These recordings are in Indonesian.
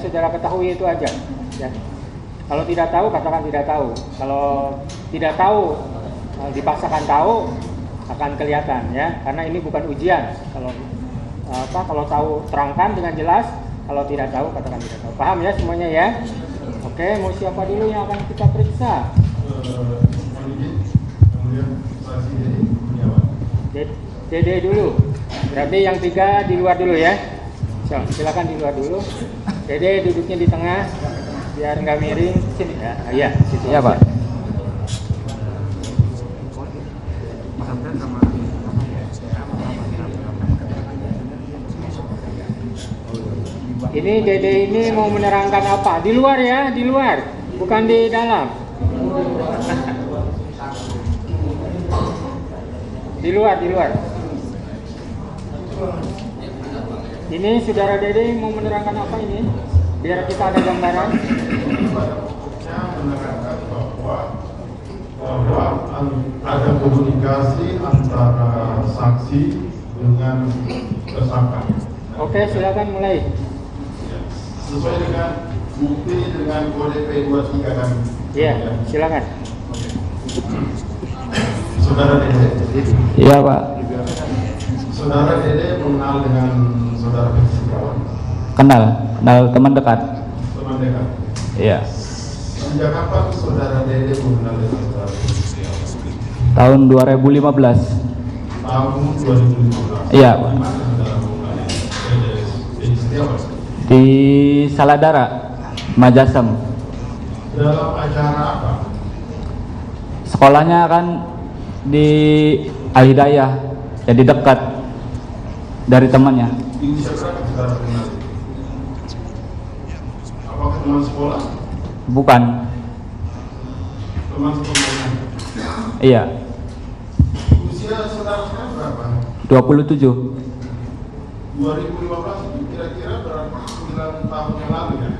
saudara ketahui itu aja. Ya. Kalau tidak tahu, katakan tidak tahu. Kalau tidak tahu, dipaksakan tahu, akan kelihatan ya. Karena ini bukan ujian. Kalau tahu terangkan dengan jelas. Kalau tidak tahu, katakan tidak tahu. Paham ya semuanya ya? Oke, mau siapa dulu yang akan kita periksa? Dede dulu. Berarti yang 3 di luar dulu ya. So, silakan di luar dulu. Dede duduknya di tengah biar nggak miring. Sini ya. Iya, situ. Iya, Pak. Ini Dede ini mau menerangkan apa? Di luar ya, di luar, bukan di dalam. Di luar, di luar. Ini saudara Dede mau menerangkan apa ini? Biar kita ada gambaran. Menerangkan bahwa ada komunikasi antara saksi dengan tersangka. Oke, silakan mulai. Sesuai dengan bukti dengan kode P23 kan? Iya, silakan. Saudara Dede. Iya, Pak. Saudara Dede mengenal dengan saudara Peggy Setiawan. Kenal teman dekat. Teman dekat. Iya. Sejak kapan saudara Dede mengenal dengan saudara Peggy Setiawan? Tahun 2015. Tahun 2015. Iya, Pak. Di mana saudara mengenal Peggy Setiawan? Di Saladara, Majasem. Dalam acara apa? Sekolahnya kan di Al-Hidayah, jadi dekat dari temannya. Inisial berapa saudara kenal? Apakah teman sekolah? Bukan. Teman sekolah. Iya. Usia saudara sekarang berapa? 27. 2015 itu kira-kira berarti 9 tahun yang lalu ya?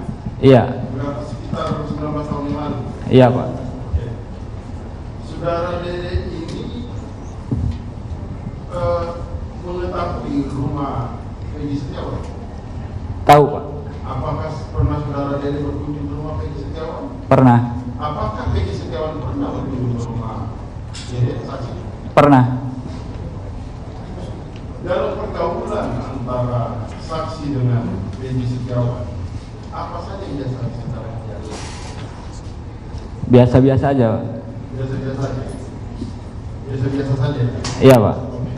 Iya. Berarti sekitar 19 tahun yang lalu. Iya, Pak. Oke. Saudara Dede ini mengetahui rumah Peggy Setiawan? Tahu, Pak. Apakah pernah saudara Dede berkunjung ke rumah Peggy Setiawan? Pernah. Apakah Peggy Setiawan pernah berkunjung ke rumah Dede saksi? Pernah. Dalam pergaulan antara saksi dengan Peggy Setiawan, apa saja yang biasa saudara terjadi? Biasa-biasa aja, Pak. Biasa-biasa saja. Biasa-biasa saja. Iya, Pak. Oke.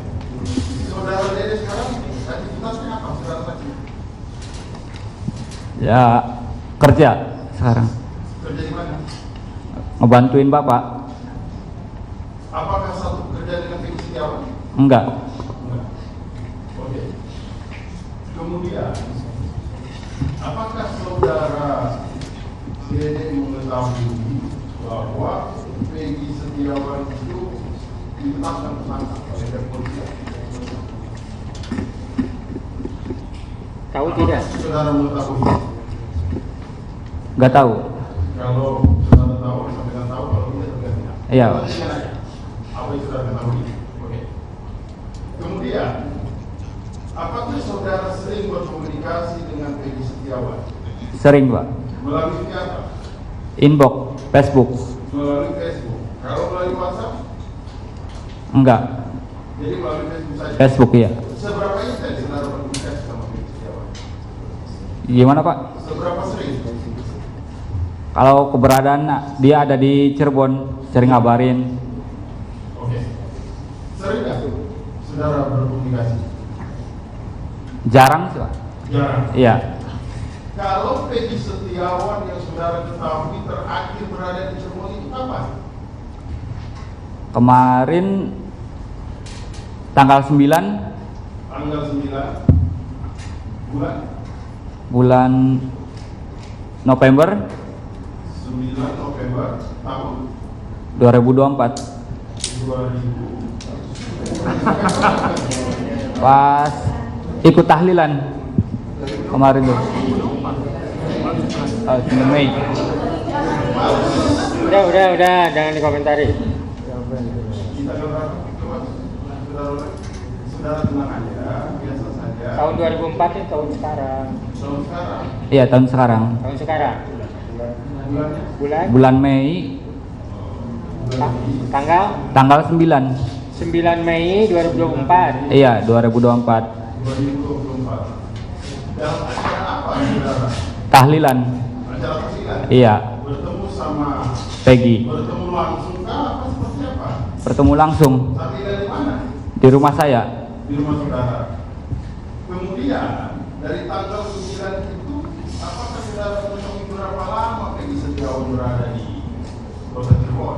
Saudara Dede sekarang aktivitasnya apa, saudara saksi? Ya, kerja sekarang. Kerja di mana? Ngebantuin Bapak. Apakah satu kerja dengan Peggy Setiawan? Enggak. Enggak. Oke. Kemudian, apakah saudara Dede mengetahui bahwa Peggy Setiawan itu ditetapkan tersangka oleh kepolisian? Tahu tidak? Saudara mengetahui? Enggak tahu. Kalau saudara tahu, sampaikan tahu. Kalau tidak, sampaikan tidak. Iya. Apa yang saudara ketahui? Oke. Kemudian, apakah saudara sering berkomunikasi dengan Peggy Setiawan? Sering, Pak. Melalui apa? Inbox, Facebook. Melalui Facebook. Kalau melalui WhatsApp? Enggak. Jadi melalui Facebook saja. Facebook, iya. Seberapa intens saudara berkomunikasi sama Peggy Setiawan? Gimana, Pak? Seberapa sering? Kalau keberadaan dia ada di Cirebon, sering ngabarin. Oke. Sering nggak saudara berkomunikasi? Jarang sih, Pak. Jarang. Iya. Kalau Peggy Setiawan yang saudara ketahui terakhir berada di Cirebon itu kapan? Kemarin tanggal 9 Tanggal 9 bulan November 9 November tahun 2024. 2000. Pas ikut tahlilan kemarin tuh. 9 Mei. Udah, jangan dikomentari. Kita saudara tenang aja, biasa saja. Ya. Tahun 2004 itu tahun sekarang. Tahun sekarang. Iya, tahun sekarang. Tahun sekarang. Bulannya. Bulan Mei, tanggal 9. 9 Mei 2024. Iya, 2024. 2024. Dalam acara apa, saudara? Tahlilan. Acara tahlilan. Iya, Bertemu sama Peggy. bertemu langsung kah apa seperti apa? Bertemu langsung Tahlilan di mana? di rumah saya. Di rumah saudara. Kemudian dari tanggal 9 itu apakah saudara mengetahui berapa lama Peggy Setiawan berada di Kota Cirebon?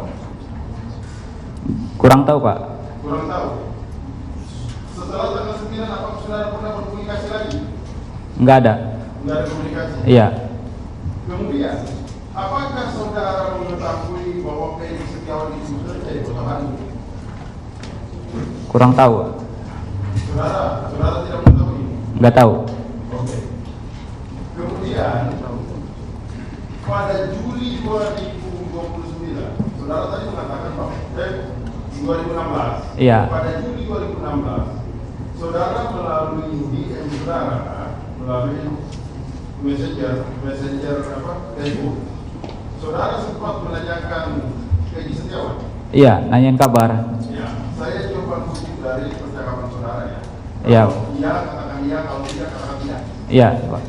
Kurang tahu, Pak. Kurang tahu. Setelah tanggal 9 apakah saudara pernah berkomunikasi lagi? Enggak ada. Enggak ada komunikasi. Iya, Kemudian, apakah saudara mengetahui bahwa Peggy Setiawan itu bekerja di Kota Bandung? kurang tahu. Saudara tidak mengetahui. Enggak tahu. Oke. Kemudian pada Juli 2029, saudara tadi mengatakan bahwa 2016. Iya. Pada Juli 2016, saudara melalui DM saudara, melalui messenger apa? Facebook. Saudara sempat menanyakan Peggy Setiawan. Iya, nanyain kabar. Ya, saya coba kutip dari percakapan saudara ya. Iya. Kalau iya katakan iya, kalau tidak katakan tidak. Iya, Pak.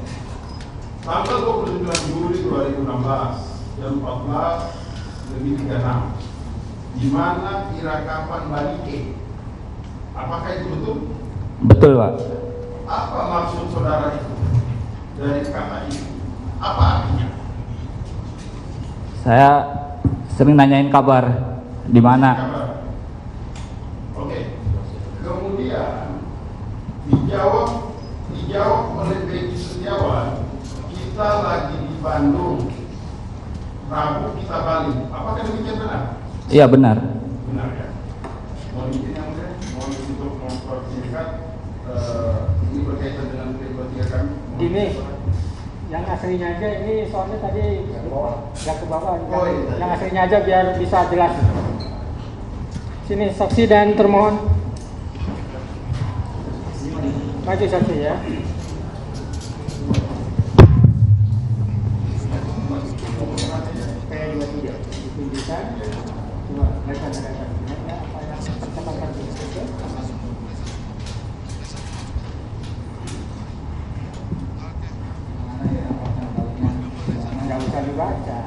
Tanggal 29 Juli 2016 jam 14:36, di mana kirakapan Balike. Apakah itu betul? Betul, Pak. Apa maksud saudara itu dari kata ini? Apa artinya? Saya sering nanyain kabar di mana. Kabar. Oke. Kemudian dijawab oleh Peggy Setiawan, kita lagi di Bandung, Rabu kita balik. Apakah demikian benar? Iya, benar. Benar ya. Mohon izin yang mulia, mohon untuk mempersingkat ini berkaitan dengan kedua kami. Ini yang aslinya aja, ini soalnya tadi nggak ke bawah. Oh, iya. Yang aslinya aja biar bisa jelas. Sini saksi dan termohon. Maju saksi ya. P23 ditunjukkan. Coba baca data apa yang terkatakan di situ. Nggak usah dibaca.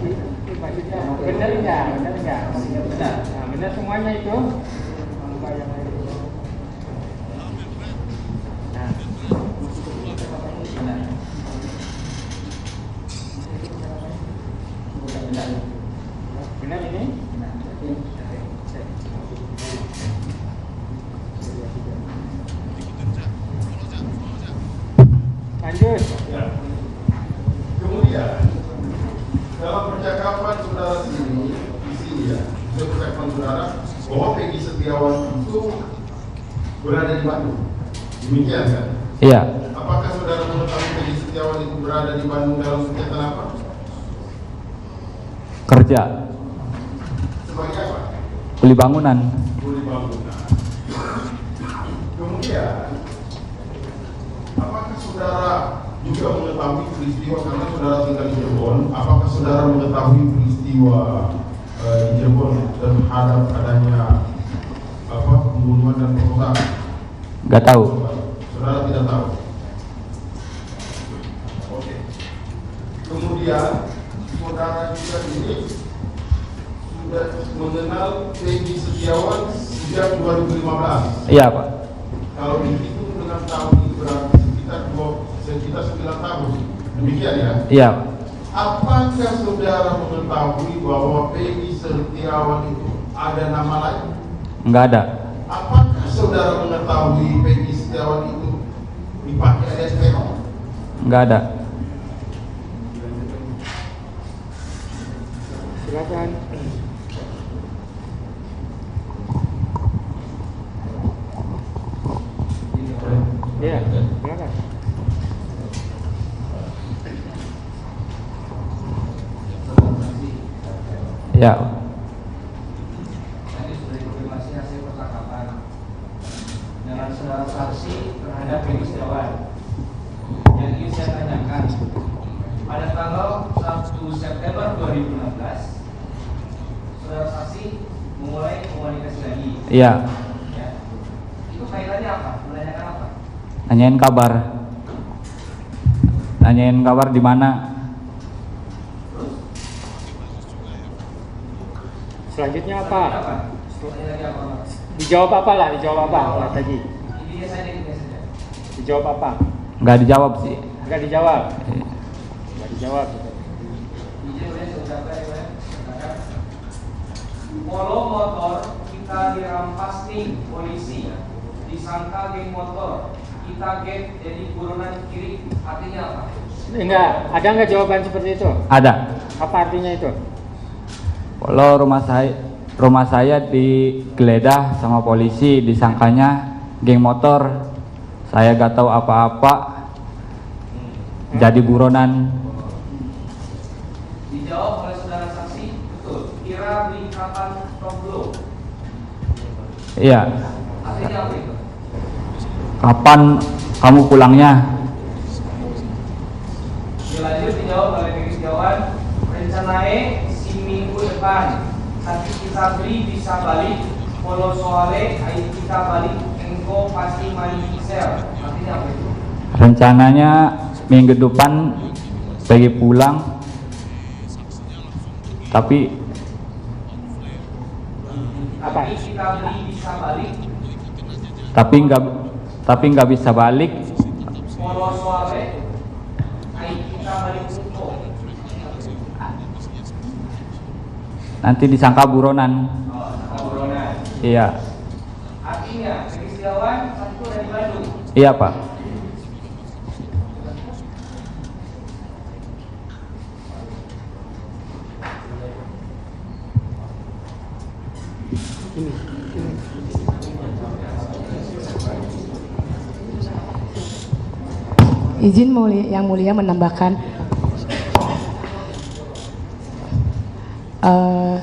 Itu maksudnya benar nggak? Benar nggak? Benar. Nah, benar semuanya itu. Benar ini? Lanjut. Ya. Kemudian dalam percakapan saudara sini, di sini ya, percakapan saudara bahwa Peggy Setiawan itu berada di Bandung. Demikian kan? Iya, Apakah saudara mengetahui Peggy Setiawan itu berada di Bandung dalam kegiatan apa? kerja, Sebagai apa? beli bangunan. Kuli bangunan. Kemudian, apakah saudara juga mengetahui peristiwa karena saudara tinggal di Cirebon? Apakah saudara mengetahui peristiwa di Cirebon terhadap adanya pembunuhan dan perkosaan? Enggak tahu. Saudara tidak tahu. Oke. Kemudian saudara juga ini sudah mengenal Peggy Setiawan sejak 2015. Iya, Pak. Kalau dihitung dengan tahun itu berarti sekitar 9 tahun. Demikian ya. Iya, Apakah saudara mengetahui bahwa Peggy Setiawan itu ada nama lain? enggak ada. Apakah saudara mengetahui Peggy Setiawan itu dipakai alias Peron? Enggak ada. Silakan. Iya, silakan. Iya. Tadi sudah dikonfirmasi hasil percakapan dengan saudara saksi terhadap Peggy tanggal 1 September 2016 saudara saksi memulai komunikasi lagi. Iya. Ya. Itu kaitannya apa? Menanyakan apa? Nanyain kabar di mana. Selanjutnya apa? Tanya lagi apa? Dijawab apa lah? Dijawab apa tadi? Intinya saja. Dijawab apa? Nggak dijawab sih. Nggak dijawab. Nggak dijawab. Polo motor kita dirampas nih polisi, disangka geng motor, kita geng jadi buronan kiri, artinya apa? Enggak, ada nggak jawaban seperti itu? Ada. Apa artinya itu? Kalau rumah saya digeledah sama polisi, disangkanya geng motor. Saya gak tahu apa-apa, jadi buronan. Dijawab oleh saudara saksi, betul. Kira beli kapan Toblo? Iya. Artinya apa itu? Kapan kamu pulangnya? Dilanjut dijawab oleh Peggy Setiawan, rencananya si minggu depan, tapi kita beli bisa balik. Kalau soalnya ayo kita balik, engkau pasti mandi sel. Artinya apa itu? Rencananya minggu depan pergi pulang, tapi Apa? Kita beli bisa balik. tapi nggak bisa balik. Kalau soalnya ayo kita balik engkau. Nanti disangka buronan. Buronan. Iya. Artinya Peggy Setiawan satu dari Bandung. Iya Pak. Izin yang mulia menambahkan,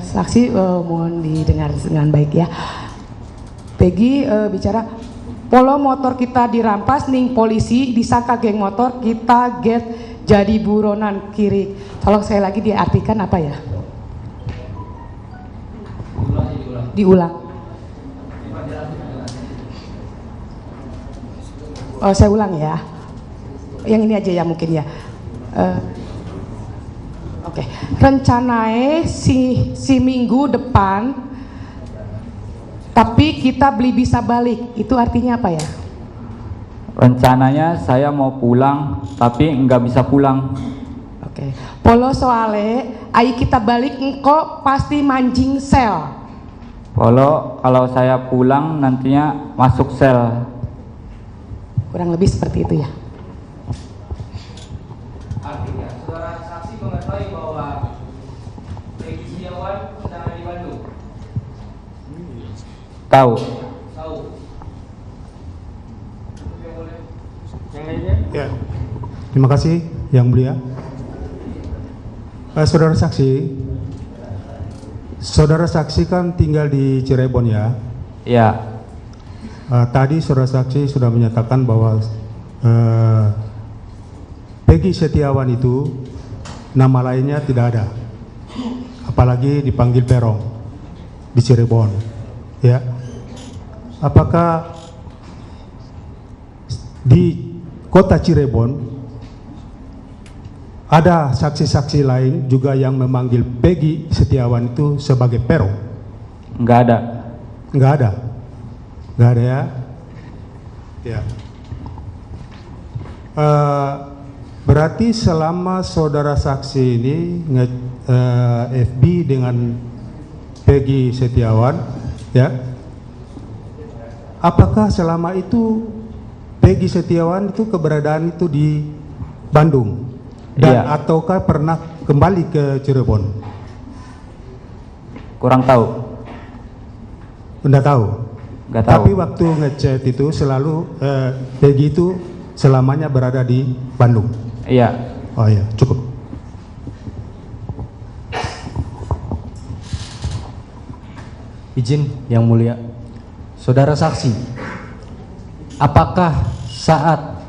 saksi mohon didengar dengan baik ya. Peggy bicara polo motor kita dirampas ning polisi, disangka geng motor, kita get jadi buronan kiri. Tolong saya lagi diartikan apa ya? Diulang. Oh, saya ulang ya. Yang ini aja ya mungkin ya. Oke. Rencananya si minggu depan, tapi kita beli bisa balik. Itu artinya apa ya? Rencananya saya mau pulang, tapi nggak bisa pulang. Oke. Polo soale, ayo kita balik engkau pasti manjing sel. Kalau saya pulang nantinya masuk sel. Kurang lebih seperti itu ya. Artinya saudara saksi mengetahui bahwa Peggy Setiawan sedang ada di Bandung. Tahu. Yang lainnya? Ya, terima kasih yang mulia. Saudara saksi kan tinggal di Cirebon ya. Iya. Tadi saudara saksi sudah menyatakan bahwa Peggy Setiawan itu nama lainnya tidak ada, apalagi dipanggil Perong di Cirebon. Ya, apakah di kota Cirebon ada saksi-saksi lain juga yang memanggil Peggy Setiawan itu sebagai Perong? Nggak ada. Nggak ada. Nggak ada ya. Ya. Berarti selama saudara saksi ini FB dengan Peggy Setiawan, ya, apakah selama itu Peggy Setiawan itu keberadaan itu di Bandung dan Iya. ataukah pernah kembali ke Cirebon? Kurang tahu. Nggak tahu. Nggak tahu. Tapi waktu ngechat itu selalu Peggy itu selamanya berada di Bandung. Iya. Oh iya, cukup. Izin yang mulia, saudara saksi, apakah saat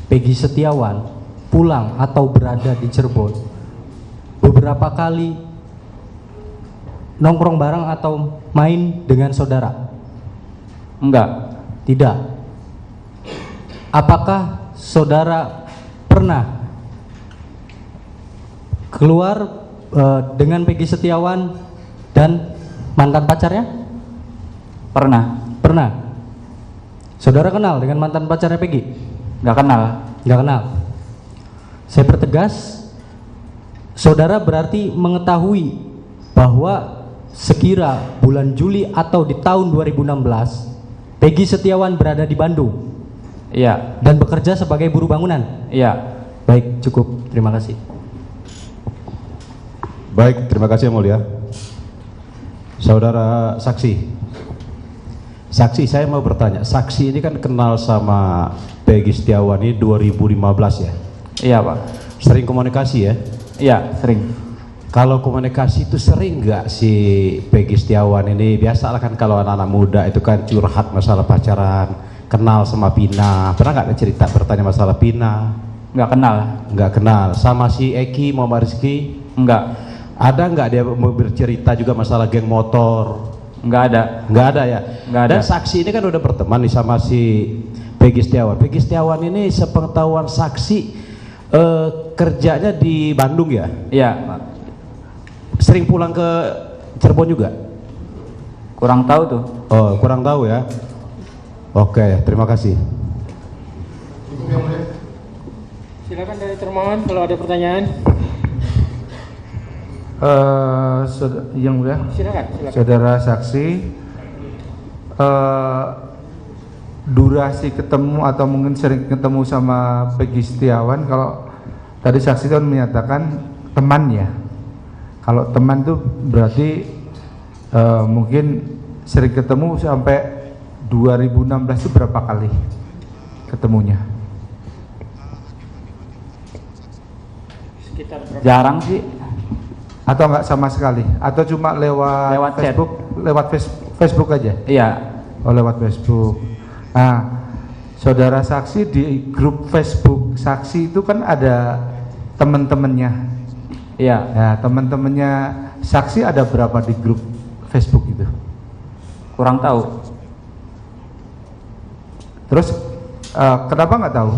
Peggy Setiawan pulang atau berada di Cirebon, beberapa kali nongkrong bareng atau main dengan saudara? Enggak. Tidak. Apakah saudara pernah keluar dengan Peggy Setiawan dan mantan pacarnya? Pernah. Pernah. Saudara kenal dengan mantan pacarnya Peggy? Enggak kenal. Enggak kenal. Saya pertegas, saudara berarti mengetahui bahwa sekira bulan Juli atau di tahun 2016 Peggy Setiawan berada di Bandung. Iya. Dan bekerja sebagai buruh bangunan. Iya. Baik, cukup. Terima kasih. Baik, terima kasih yang mulia. Saudara saksi. Saksi, saya mau bertanya. Saksi ini kan kenal sama Peggy Setiawan ini 2015 ya? Iya, Pak. Sering komunikasi ya? Iya, sering. Kalau komunikasi itu sering nggak si Peggy Setiawan ini, biasalah kan kalau anak-anak muda itu kan curhat masalah pacaran, kenal sama Pina. Pernah nggak ada cerita bertanya masalah Pina? Nggak kenal. Nggak kenal. Sama si Eki Muhammad Rizky? Enggak. Ada nggak dia mau bercerita juga masalah geng motor? Nggak ada. Nggak ada ya? Nggak ada. Dan saksi ini kan udah berteman nih sama si Peggy Setiawan. Peggy Setiawan ini sepengetahuan saksi kerjanya di Bandung ya? Iya, Pak. Sering pulang ke Cirebon juga? Kurang tahu tuh. Oh, kurang tahu ya. Oke, terima kasih. Cukup yang mulia. Silakan dari termohon kalau ada pertanyaan. Yang mulia, Silakan. saudara saksi, durasi ketemu atau mungkin sering ketemu sama Peggy Setiawan. Kalau tadi saksi kan menyatakan teman ya. Kalau teman itu berarti mungkin sering ketemu sampai 2016 itu berapa kali ketemunya? Sekitar berapa? Jarang sih. Atau enggak sama sekali? Atau cuma lewat chat. Facebook? Lewat Facebook aja? Iya. Oh, lewat Facebook. Nah, saudara saksi di grup Facebook saksi itu kan ada teman-temannya. Iya. Nah, teman-temannya saksi ada berapa di grup Facebook itu? Kurang tahu. Terus kenapa nggak tahu?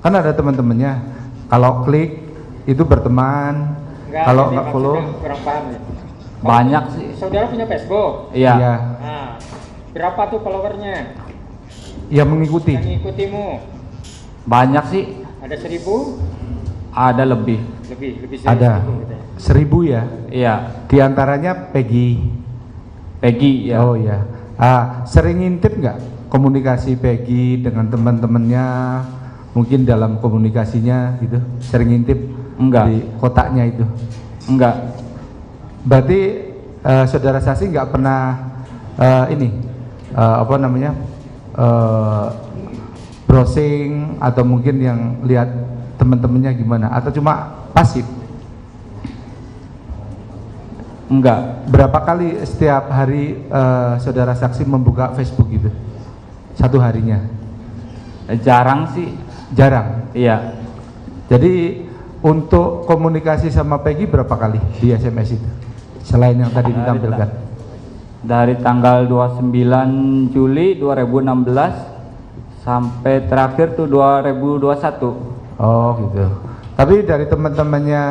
Kan ada teman-temannya. Kalau klik itu berteman. Kalau nggak follow, kurang paham ya. Banyak sih. Saudara punya Facebook? Iya. iya. Nah, berapa tuh followernya Ya mengikuti. yang ngikutimu? Banyak sih. Ada 1000? Ada lebih. Lebih Ada 1000 gitu ya. 1000 ya. Iya. Di antaranya Peggy. Peggy ya. Oh ya. Sering ngintip nggak komunikasi Peggy dengan teman-temannya? Mungkin dalam komunikasinya gitu. Sering ngintip? Enggak. Di kotaknya itu. Enggak. Berarti saudara saksi nggak pernah browsing atau mungkin yang lihat teman-temannya gimana? Atau cuma pasif? Enggak. Berapa kali setiap hari saudara saksi membuka Facebook gitu? Satu harinya? Jarang sih. Jarang? Iya. Jadi untuk komunikasi sama Peggy berapa kali di SMS itu? Selain yang tadi ditampilkan. Dari tanggal 29 Juli 2016 sampai terakhir tuh 2021. Oh gitu. Tapi dari teman-temannya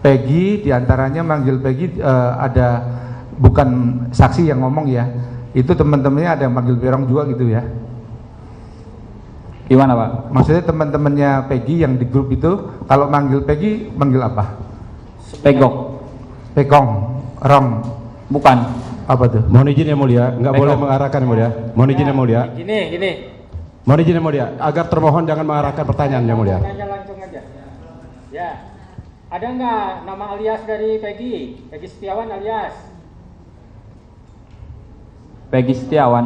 Peggy, diantaranya manggil Peggy ada, bukan saksi yang ngomong ya, itu teman-temannya ada yang manggil Perong juga gitu ya? Gimana Pak? Maksudnya teman-temannya Peggy yang di grup itu kalau manggil Peggy manggil apa? Pegok. Pekong, Rong. Bukan. Apa tuh? Mohon izin yang mulia, nggak boleh mengarahkan yang mulia. Mohon izin yang mulia. Gini. Mohon izin yang mulia, agar termohon jangan mengarahkan pertanyaan yang mulia. Tanya langsung aja. Ya. Ada nggak nama alias dari Peggy? Peggy Setiawan alias? Peggy Setiawan.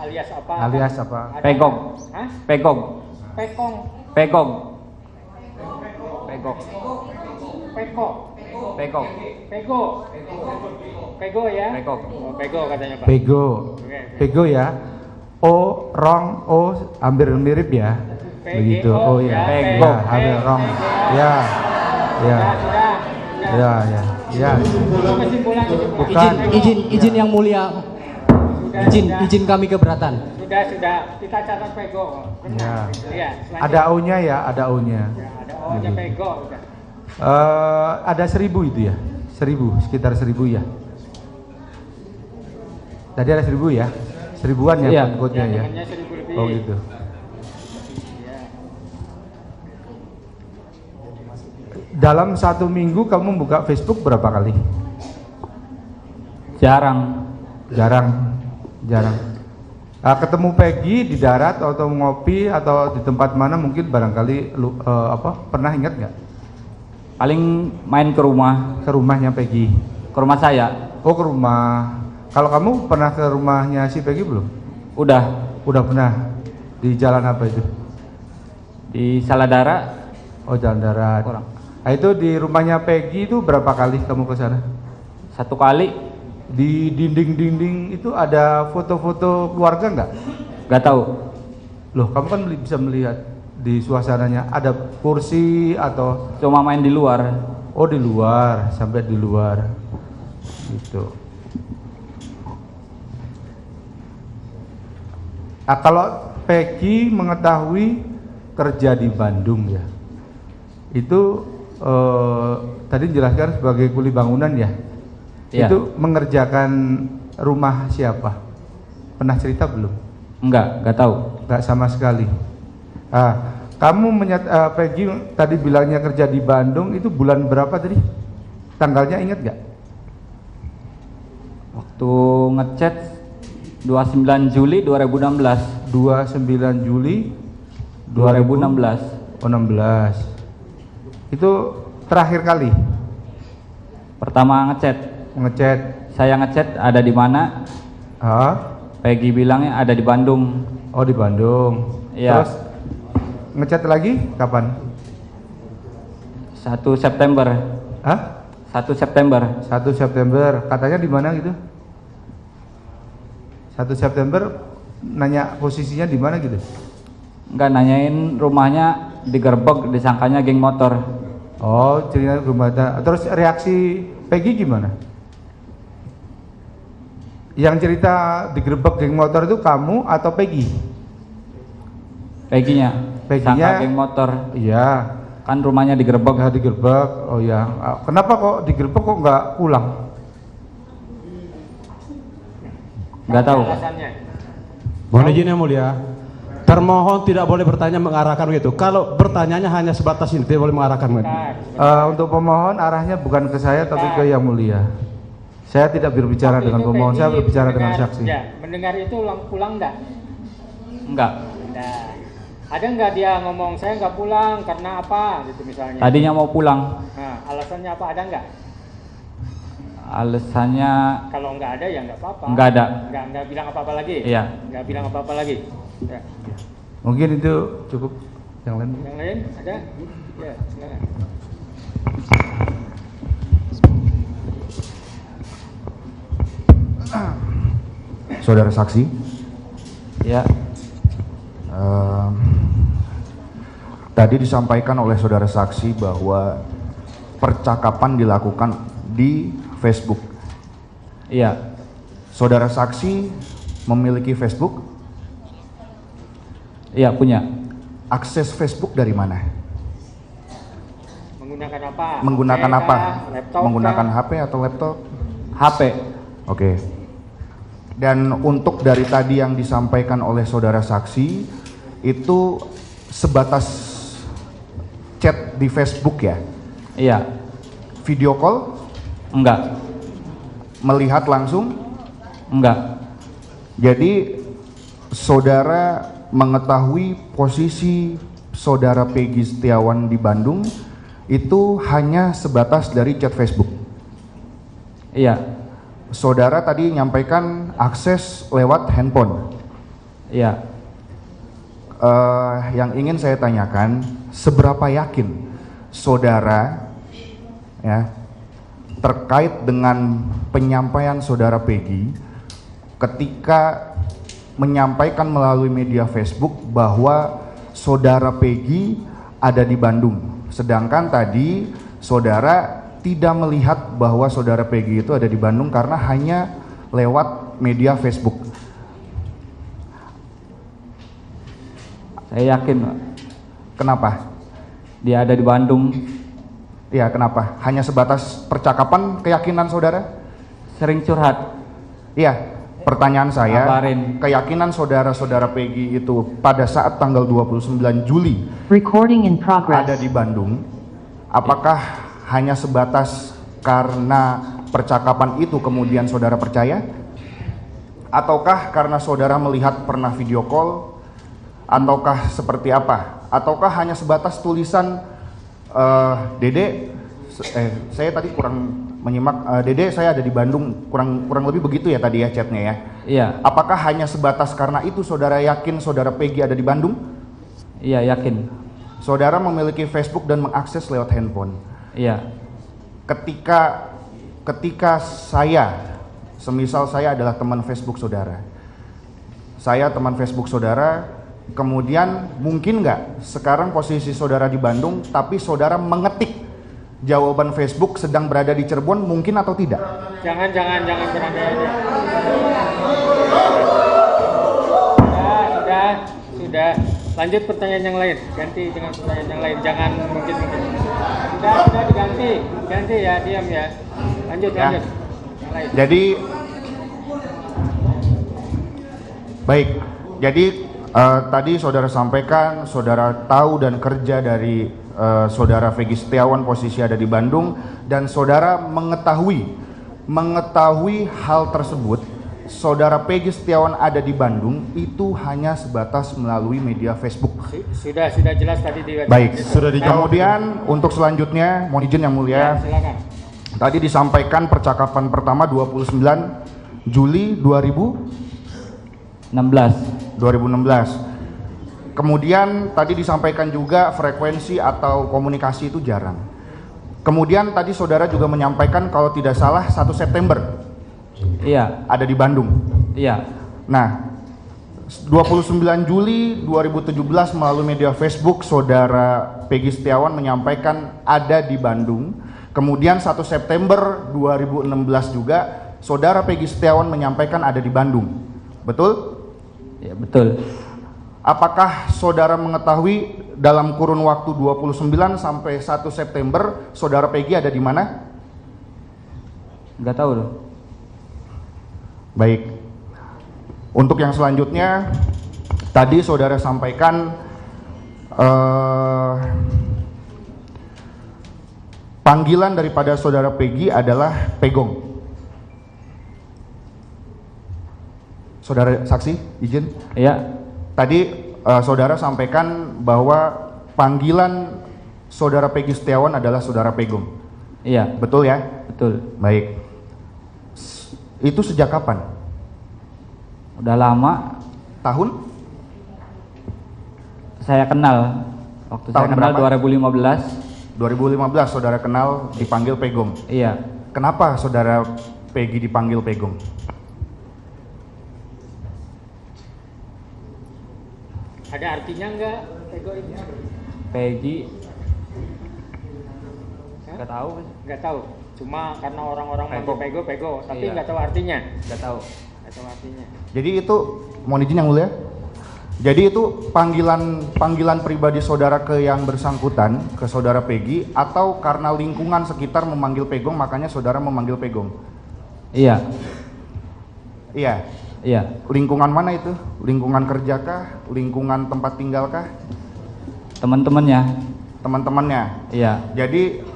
Alias apa? Alias apa? Pegok. Hah? Pegok. Pekong. Pegok. Pegok. Pekok. Pegok. Pego. Pego ya? Pegok. Oh, Pego katanya Pak. Pego. Oke. Pego ya. O, Rong, O hampir mirip ya. Begitu. Oh ya. Pego. Ya, hampir Rong. Ya. Ya. Sudah. Ya. Kesimpulan. Bukan. Izin yang mulia. Izin kami keberatan. Sudah kita catat pego. Ya. Iya, Ada O-nya ya, ada O-nya. Ya, ada O-nya pego udah. Ada 1000 itu ya? 1000, sekitar 1000 ya? Tadi ada 1000 ya? 1000-an ya code-nya ya? Temannya 1000 lebih. Oh gitu. Iya. Dalam 1 minggu kamu buka Facebook berapa kali? Jarang. Ketemu Peggy di darat atau ngopi atau di tempat mana mungkin barangkali pernah ingat nggak? Paling main ke rumah. Ke rumahnya Peggy. Ke rumah saya. Oh, ke rumah. Kalau kamu pernah ke rumahnya si Peggy belum? Udah Pernah. Di jalan apa itu? di Saladara. Oh, jalan darat. Kurang. Nah, itu di rumahnya Peggy itu berapa kali kamu ke sana? 1 kali. Di dinding-dinding itu ada foto-foto keluarga nggak? Gak tahu. Loh, kamu kan bisa melihat di suasananya. Ada kursi atau? Cuma main di luar. Oh, di luar, sampai di luar. Gitu. Kalau Peggy mengetahui kerja di Bandung ya, itu tadi dijelaskan sebagai kuli bangunan ya. Iya. Itu mengerjakan rumah siapa? Pernah cerita belum? Enggak tahu. Enggak sama sekali. Kamu Peggy tadi bilangnya kerja di Bandung, itu bulan berapa tadi? Tanggalnya ingat nggak? Waktu ngechat 29 Juli 2016. 29 Juli 2016. 16. Itu terakhir kali Pertama ngechat. Saya ngechat ada di mana? Peggy bilangnya ada di Bandung. Oh, di Bandung. Iya. Terus ngechat lagi kapan? 1 September. 1 September. 1 September. Katanya di mana gitu? 1 September nanya posisinya di mana gitu? Enggak, nanyain rumahnya digerebek, disangkanya geng motor. Oh, cerita rumah. Terus reaksi Peggy gimana? Yang cerita digerebek geng motor itu kamu atau Peggy? Peggy-nya. Sangka geng motor. Iya. Kan rumahnya digerebek. Ya, digerebek. Oh ya. Kenapa kok digerebek kok nggak pulang? Nggak tahu. Mohon izin yang mulia. Termohon tidak boleh bertanya mengarahkan begitu. Kalau bertanyanya hanya sebatas ini, tidak boleh mengarahkan begitu. Untuk pemohon arahnya bukan ke saya tapi ke yang mulia. Saya tidak berbicara dengan pemohon, saya berbicara dengan saksi. Ya, mendengar itu pulang enggak? Enggak. Nah, ada enggak dia ngomong saya enggak pulang karena apa gitu misalnya? Tadinya mau pulang. Nah, alasannya apa, ada enggak? Alasannya kalau enggak ada ya enggak apa-apa. Enggak ada. Enggak bilang apa-apa lagi. Iya. Enggak bilang apa-apa lagi. Ya. Mungkin itu cukup. Yang lain? Yang lain ada? Ya, silakan. Saudara saksi. Ya. Tadi disampaikan oleh saudara saksi bahwa percakapan dilakukan di Facebook. Iya. Saudara saksi memiliki Facebook? Iya, punya. Akses Facebook dari mana? Menggunakan apa? Menggunakan HP apa? Laptop Menggunakan HP atau laptop? HP. Oke. Dan untuk dari tadi yang disampaikan oleh saudara saksi itu sebatas chat di Facebook ya? Iya. Video call? Enggak. Melihat langsung? Enggak. Jadi saudara mengetahui posisi saudara Peggy Setiawan di Bandung itu hanya sebatas dari chat Facebook? Iya. Saudara tadi nyampaikan akses lewat handphone? Iya. Yang ingin saya tanyakan, seberapa yakin saudara ya terkait dengan penyampaian saudara Peggy ketika menyampaikan melalui media Facebook bahwa saudara Peggy ada di Bandung, sedangkan tadi saudara tidak melihat bahwa saudara Peggy itu ada di Bandung karena hanya lewat media Facebook. Saya yakin, Pak. Kenapa? Dia ada di Bandung. Ya, kenapa? Hanya sebatas percakapan, keyakinan saudara? Sering curhat. Iya, pertanyaan saya, Kabarin. keyakinan saudara-saudara Peggy itu pada saat tanggal 29 Juli Recording in progress. ada di Bandung, apakah hanya sebatas karena percakapan itu kemudian saudara percaya? Ataukah karena saudara melihat pernah video call? Ataukah seperti apa? Ataukah hanya sebatas tulisan Dede, saya tadi kurang menyimak, Dede saya ada di Bandung, kurang lebih begitu ya tadi ya chatnya ya? Iya. Apakah hanya sebatas karena itu saudara yakin saudara Peggy ada di Bandung? Iya, yakin. Saudara memiliki Facebook dan mengakses lewat handphone. Iya. Ketika saya, semisal saya adalah teman Facebook saudara, saya teman Facebook saudara, kemudian mungkin nggak sekarang posisi saudara di Bandung, tapi saudara mengetik jawaban Facebook sedang berada di Cirebon, mungkin atau tidak? Jangan berandai-andai. Sudah. Lanjut pertanyaan yang lain. Ganti dengan pertanyaan yang lain. Jangan mungkin. Sudah diganti. Ganti ya, diam ya. Lanjut. Yang lain. Jadi baik. Jadi tadi saudara sampaikan saudara tahu dan kerja dari saudara Peggy Setiawan posisi ada di Bandung, dan saudara mengetahui hal tersebut. Saudara Peggy Setiawan ada di Bandung itu hanya sebatas melalui media Facebook. Sudah jelas tadi di. Baik, sudah dijawab. Kemudian untuk selanjutnya, mohon izin yang mulia. Ya, silakan. Tadi disampaikan percakapan pertama 29 Juli 2016. Kemudian tadi disampaikan juga frekuensi atau komunikasi itu jarang. Kemudian tadi saudara juga menyampaikan kalau tidak salah 1 September. Iya. Ada di Bandung. Iya. Nah, 29 Juli 2017 melalui media Facebook saudara Peggy Setiawan menyampaikan ada di Bandung. Kemudian 1 September 2016 juga saudara Peggy Setiawan menyampaikan ada di Bandung. Betul? Ya, betul. Apakah saudara mengetahui dalam kurun waktu 29 sampai 1 September saudara Peggy ada di mana? Nggak tahu loh. Baik. Untuk yang selanjutnya, tadi saudara sampaikan panggilan daripada saudara Peggy adalah Pegong. Saudara saksi, izin? Iya. Tadi saudara sampaikan bahwa panggilan saudara Peggy Setiawan adalah saudara Pegong. Iya. Betul ya? Betul. Baik. Itu sejak kapan? Udah lama. Tahun? Saya kenal. Waktu Tahun saya kenal berapa? 2015. 2015 saudara kenal dipanggil Pegong. Iya. Kenapa saudara Peggy dipanggil Pegong? Ada artinya enggak Pego ini? Peggy. Nggak tahu. Nggak tahu. Cuma karena orang-orang manggil Pego, tapi Iya. nggak tahu artinya. Nggak tahu. Nggak tahu artinya. Jadi itu, mohon izin yang mulia. Jadi itu panggilan pribadi saudara ke yang bersangkutan, ke saudara Peggy, atau karena lingkungan sekitar memanggil Pegong makanya saudara memanggil Pegong? Iya. Iya. Iya. Lingkungan mana itu? Lingkungan kerja kah? Lingkungan tempat tinggal kah? Teman-temannya. Teman-temannya. Iya. Jadi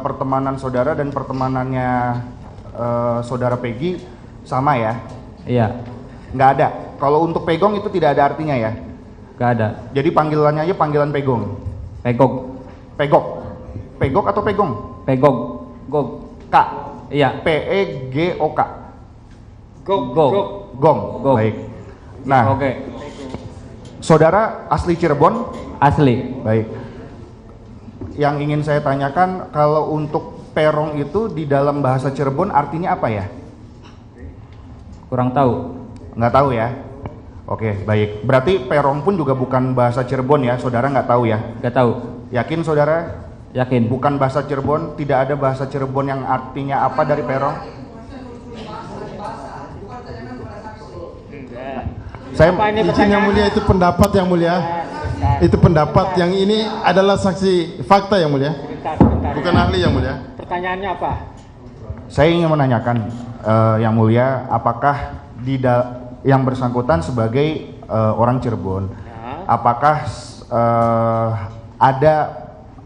pertemanan saudara dan pertemanannya saudara Peggy sama ya? Iya. Nggak ada. Kalau untuk Pegong itu tidak ada artinya ya? Nggak ada. Jadi panggilannya aja panggilan Pegong. Pegok. Pegok. Pegok atau Pegong? Pegok. Gog. K. Iya. P-E-G-O-K. Gog. Gong. Gog. Baik. Nah, Oke. saudara asli Cirebon? Asli. Baik. Yang ingin saya tanyakan, kalau untuk perong itu di dalam bahasa Cirebon artinya apa ya? Kurang tahu. Nggak tahu ya? Oke, baik. Berarti perong pun juga bukan bahasa Cirebon ya, saudara nggak tahu ya? Nggak tahu. Yakin saudara? Yakin. Bukan bahasa Cirebon, tidak ada bahasa Cirebon yang artinya apa dari peron? Saya izin yang mulia, itu pendapat yang mulia. Itu pendapat, yang ini adalah saksi fakta yang mulia. Bukan ahli yang mulia. Pertanyaannya apa? Saya ingin menanyakan yang mulia, apakah yang bersangkutan sebagai orang Cirebon, apakah ada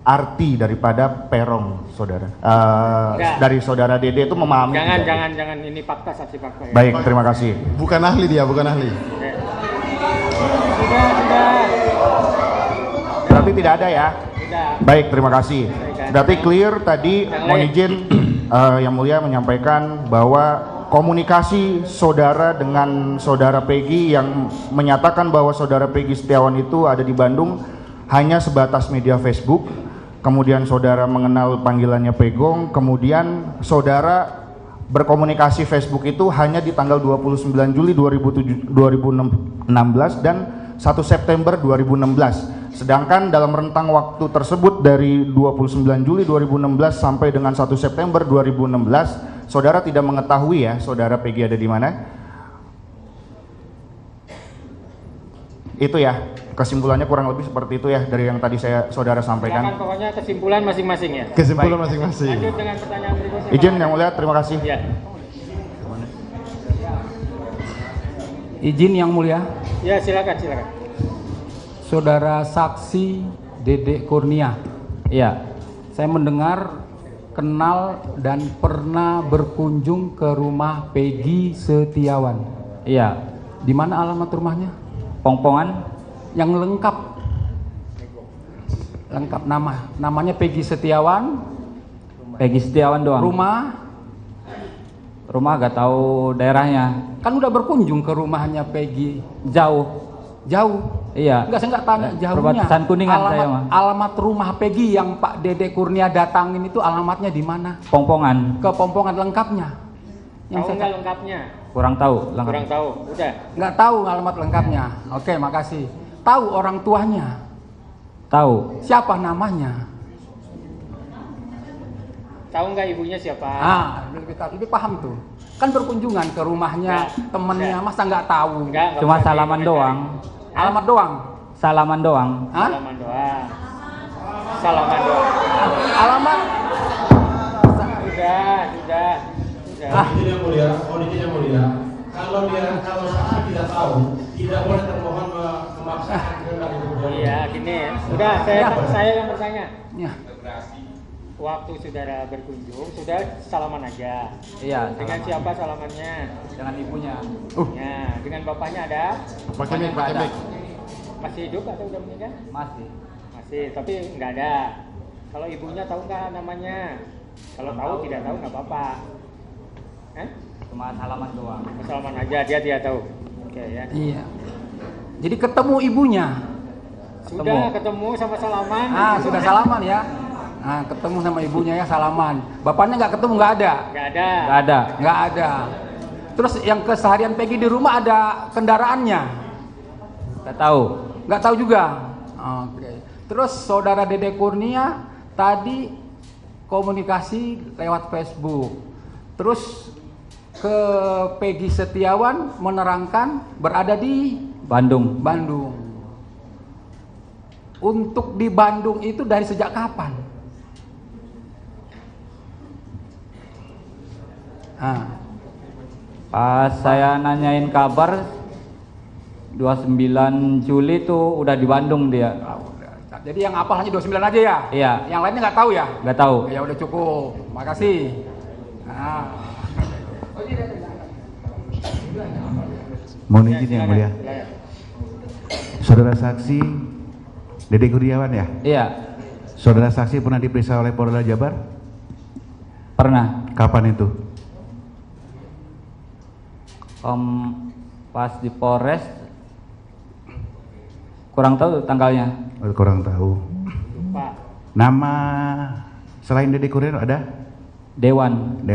arti daripada perong, saudara? Dari saudara Dede itu memahami? Jangan, ini fakta, saksi fakta. Ya. Baik, terima kasih. Bukan ahli dia, bukan ahli. Sudah. Berarti tidak ada ya? Tidak. Baik, terima kasih. Berarti clear tadi, mohon izin yang mulia menyampaikan bahwa komunikasi saudara dengan saudara Peggy yang menyatakan bahwa saudara Peggy Setiawan itu ada di Bandung hanya sebatas media Facebook. Kemudian saudara mengenal panggilannya Pegong, kemudian saudara berkomunikasi Facebook itu hanya di tanggal 29 Juli 2016 dan 1 September 2016. Sedangkan dalam rentang waktu tersebut dari 29 Juli 2016 sampai dengan 1 September 2016, saudara tidak mengetahui ya saudara Peggy ada di mana? Itu ya, kesimpulannya kurang lebih seperti itu ya dari yang tadi saudara sampaikan. Silakan, pokoknya kesimpulan masing-masing ya. Kesimpulan masing-masing. Lanjut dengan pertanyaan berikutnya. Izin yang mulia, terima kasih. Ya. Izin yang mulia. Ya, silakan. Saudara saksi Dede Kurnia. Iya. Saya mendengar, kenal dan pernah berkunjung ke rumah Peggy Setiawan. Iya. Di mana alamat rumahnya? Pongpongan. Yang lengkap namanya Peggy Setiawan. Peggy Setiawan doang. Rumah gak tahu daerahnya. Kan udah berkunjung ke rumahnya Peggy. Jauh. Iya. Enggak, saya nggak tanya jauhnya. Perbatasan Kuningan saya mah. Alamat rumah Peggy yang Pak Dede Kurnia datangin itu alamatnya di mana? Pongpongan. Ke Pongpongan lengkapnya. Tahu nggak lengkapnya? Kurang tahu. Kurang tahu. Udah. Nggak tahu alamat lengkapnya. Oke, makasih. Tahu orang tuanya? Tahu. Siapa namanya? Tahu nggak ibunya siapa? Lebih paham tuh. Kan berkunjungan ke rumahnya temennya, masa nggak tahu? Cuma salaman doang. Alamat doang? Salaman doang. Hah? Salaman doang. Alamat? Sudah. Izin yang mulia, kalau saksi tidak tahu, tidak boleh termohon memaksakan kehendak itu. Iya, gini. Sudah, saya yang bertanya. Ya. Waktu saudara berkunjung, sudah salaman aja. Iya. Dengan siapa salamannya? Dengan ibunya. Ya, dengan bapaknya ada? Pakai mic. Masih hidup atau udah meninggal? Masih, tapi nggak ada. Kalau ibunya tahu nggak namanya? Kalau tahu, tidak tahu nggak apa-apa. Cuma salaman doang. Salaman aja, dia tahu. Oke ya. Iya. Jadi ketemu ibunya. Sudah ketemu sama salaman. Sudah salaman ya. Ketemu sama ibunya ya, salaman. Bapaknya nggak ketemu, nggak ada. Nggak ada. Terus yang keseharian Peggy di rumah ada kendaraannya? Nggak tahu juga. Oke. Terus saudara Dede Kurnia tadi komunikasi lewat Facebook. Terus ke Peggy Setiawan menerangkan berada di Bandung. Untuk di Bandung itu dari sejak kapan? Pas saya nanyain kabar 29 Juli tuh udah di Bandung dia. Jadi yang apal hanya 29 aja ya? Iya. Yang lainnya nggak tahu ya? Nggak tahu. Ya udah cukup. Makasih. Mohon izin yang mulia. Saudara saksi Dede Kurniawan ya? Iya. Saudara saksi pernah diperiksa oleh Polda Jabar? Pernah. Kapan itu? Pas di Polres, kurang tahu tanggalnya. Kurang tahu. Nama selain Dede Kurniawan ada? Dewan.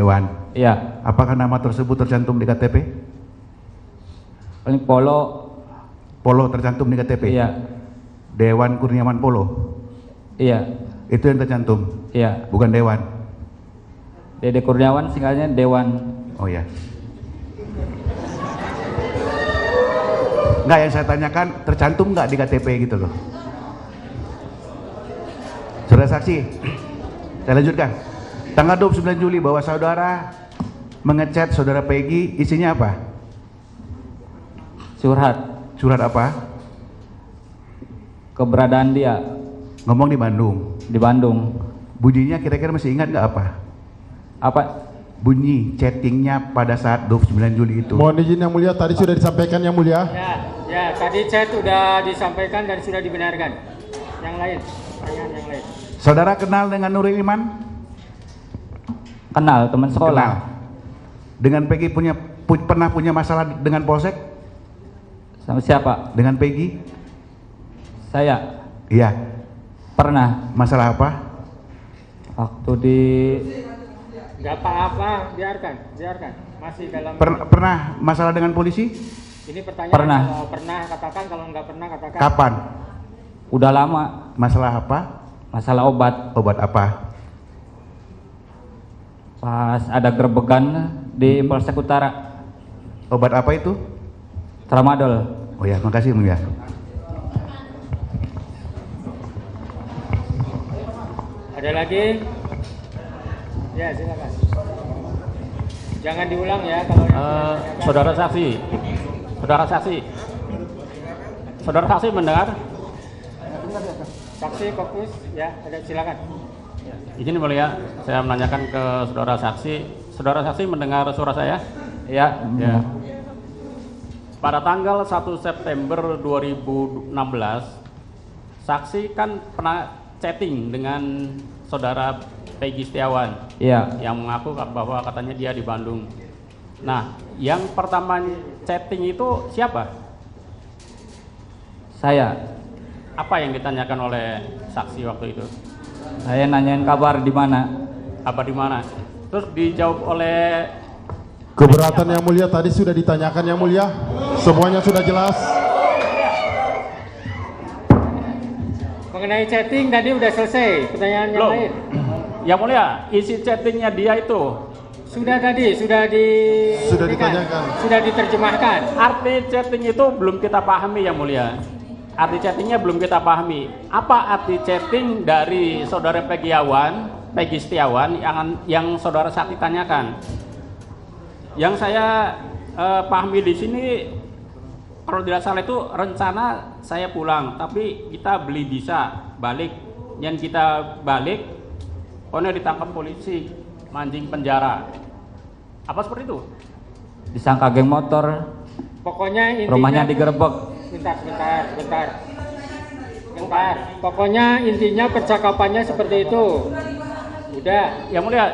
Iya. Apakah nama tersebut tercantum di KTP? Polo tercantum di KTP? Iya. Dewan Kurniawan Polo? Iya. Itu yang tercantum? Iya. Bukan Dewan? Dede Kurniawan singkatnya Dewan. Oh ya. Enggak, yang saya tanyakan tercantum nggak di KTP gitu loh. Saudara saksi, saya lanjutkan. Tanggal 29 Juli bahwa saudara mengechat saudara Peggy, isinya apa? Curhat. Curhat apa? Keberadaan dia. Ngomong di Bandung. Di Bandung. Bunyinya kira-kira masih ingat nggak apa? Apa? Bunyi chattingnya pada saat 29 Juli itu. Mohon izin yang mulia, tadi sudah disampaikan yang mulia. Ya, tadi chat sudah disampaikan dan sudah dibenarkan. Yang lain, pertanyaan yang lain. Saudara kenal dengan Nuril Iman? Kenal, teman sekolah. Kenal. Dengan Peggy pernah punya masalah dengan Polsek? Sama siapa? Dengan Peggy? Saya. Iya. Pernah. Masalah apa? Waktu di Nggak apa-apa, biarkan. Masih dalam. Pernah masalah dengan polisi? Ini pertanyaan. Pernah. Kalau pernah katakan, kalau nggak pernah katakan. Kapan? Udah lama. Masalah apa? Masalah obat. Obat apa? Pas ada gerbegan di Polsek Utara. Obat apa itu? Tramadol. Oh ya, makasih Mulia. Ada lagi? Ya, silakan. Jangan diulang ya kalau Saudara saksi mendengar? Saksi fokus ya, ada silakan. Izin mulia, saya menanyakan ke saudara saksi. Saudara saksi mendengar suara saya? Ya. Ya. Pada tanggal 1 September 2016, saksi kan pernah chatting dengan saudara Peggy Setiawan. Iya. Yang mengaku bahwa katanya dia di Bandung. Nah, yang pertama chatting itu siapa? Saya. Apa yang ditanyakan oleh saksi waktu itu? Saya nanyain kabar di mana. Kabar di mana? Terus dijawab oleh Keberatan yang mulia tadi sudah ditanyakan yang mulia. Semuanya sudah jelas. Mengenai chatting tadi udah selesai. Pertanyaan yang lain. Yang mulia, isi chattingnya dia itu sudah tadi, sudah ditanyakan. Sudah diterjemahkan. Arti chatting itu belum kita pahami yang mulia. Arti chattingnya belum kita pahami. Apa arti chatting dari saudara Peggy Setiawan yang saudara saksi tanyakan? Yang saya pahami di sini, kalau tidak salah itu rencana saya pulang, tapi kita beli bisa balik. Yang kita balik, pokoknya ditangkap polisi, mancing penjara. Apa seperti itu? Disangka geng motor. Pokoknya intinya, rumahnya digerebek. Bentar. Pokoknya intinya percakapannya seperti itu. Udah. Yang mulia,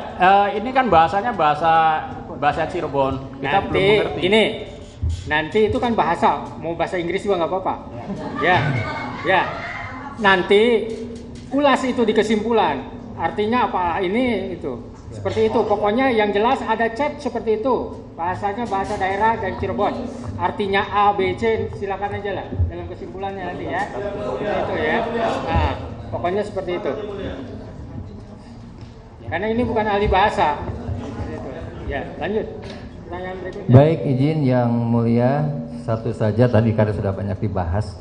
ini kan bahasanya bahasa Cirebon. Kita belum mengerti. Ini nanti itu kan bahasa, mau bahasa Inggris juga nggak apa-apa. Ya. Nanti ulas itu di kesimpulan. Artinya apa ini itu. Seperti itu. Pokoknya yang jelas ada chat seperti itu. Bahasanya bahasa daerah dan Cirebon. Artinya A, B, C, silakan aja lah dalam kesimpulannya nanti ya. Itu ya. Nah, pokoknya seperti itu. Karena ini bukan ahli bahasa. Ya, lanjut. Pertanyaan berikutnya. Baik, izin yang mulia, satu saja tadi karena sudah banyak dibahas.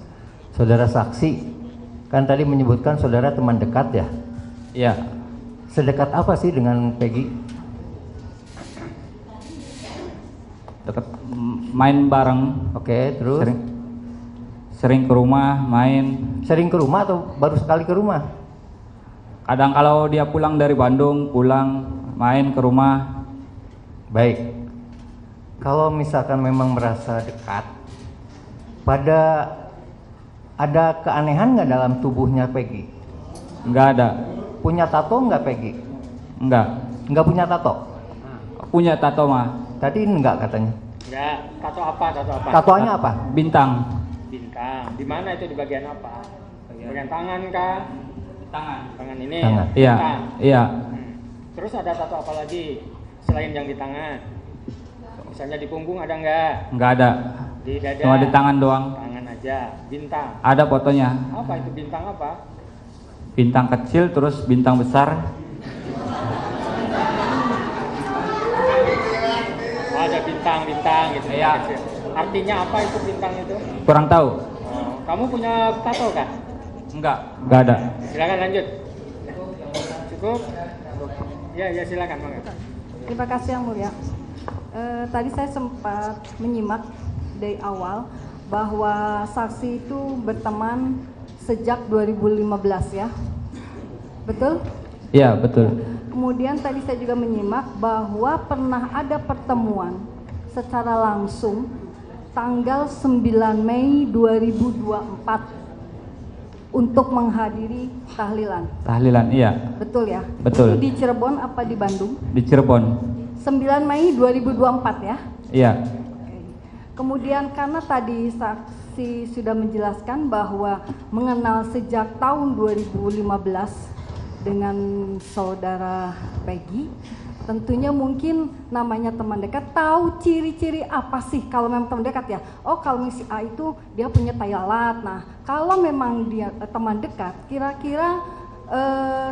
Saudara saksi, kan tadi menyebutkan saudara teman dekat ya? Iya. Sedekat apa sih dengan Peggy? Dekat, main bareng. Oke, terus? Sering ke rumah, main. Sering ke rumah atau baru sekali ke rumah? Kadang kalau dia pulang dari Bandung, main ke rumah. Baik. Kalau misalkan memang merasa dekat, ada keanehan nggak dalam tubuhnya Peggy? Nggak ada. Punya tato nggak Peggy? Nggak punya tato? Punya tato mah. Tadi enggak katanya. Enggak, tato apa? Tatoannya apa? Bintang. Di mana itu, di bagian apa? Bagian tangan kah? Tangan ini. Tangan. Iya. Terus ada tato apa lagi selain yang di tangan? Misalnya di punggung ada enggak? Nggak ada. Di dada. Cuma di tangan doang. Tangan aja. Bintang. Ada fotonya. Apa itu bintang apa? bintang kecil terus bintang besar. Oh, ada bintang-bintang gitu. Iya. Kecil. Artinya apa itu bintang itu? Kurang tahu. Oh, kamu punya tato kah? Enggak ada. Silakan lanjut. Cukup? Ya silakan. Terima kasih Yang Mulia. Tadi saya sempat menyimak dari awal bahwa saksi itu berteman sejak 2015 ya, betul? Iya betul. Kemudian tadi saya juga menyimak bahwa pernah ada pertemuan secara langsung tanggal 9 Mei 2024 untuk menghadiri tahlilan. Tahlilan, iya. Betul ya? Betul. Itu di Cirebon apa di Bandung? Di Cirebon. 9 Mei 2024 ya? Iya. Kemudian karena tadi saksi sudah menjelaskan bahwa mengenal sejak tahun 2015 dengan saudara Peggy, tentunya mungkin namanya teman dekat, tahu ciri-ciri apa sih kalau memang teman dekat ya. Oh kalau si A itu dia punya tai lalat. Nah kalau memang dia teman dekat, kira-kira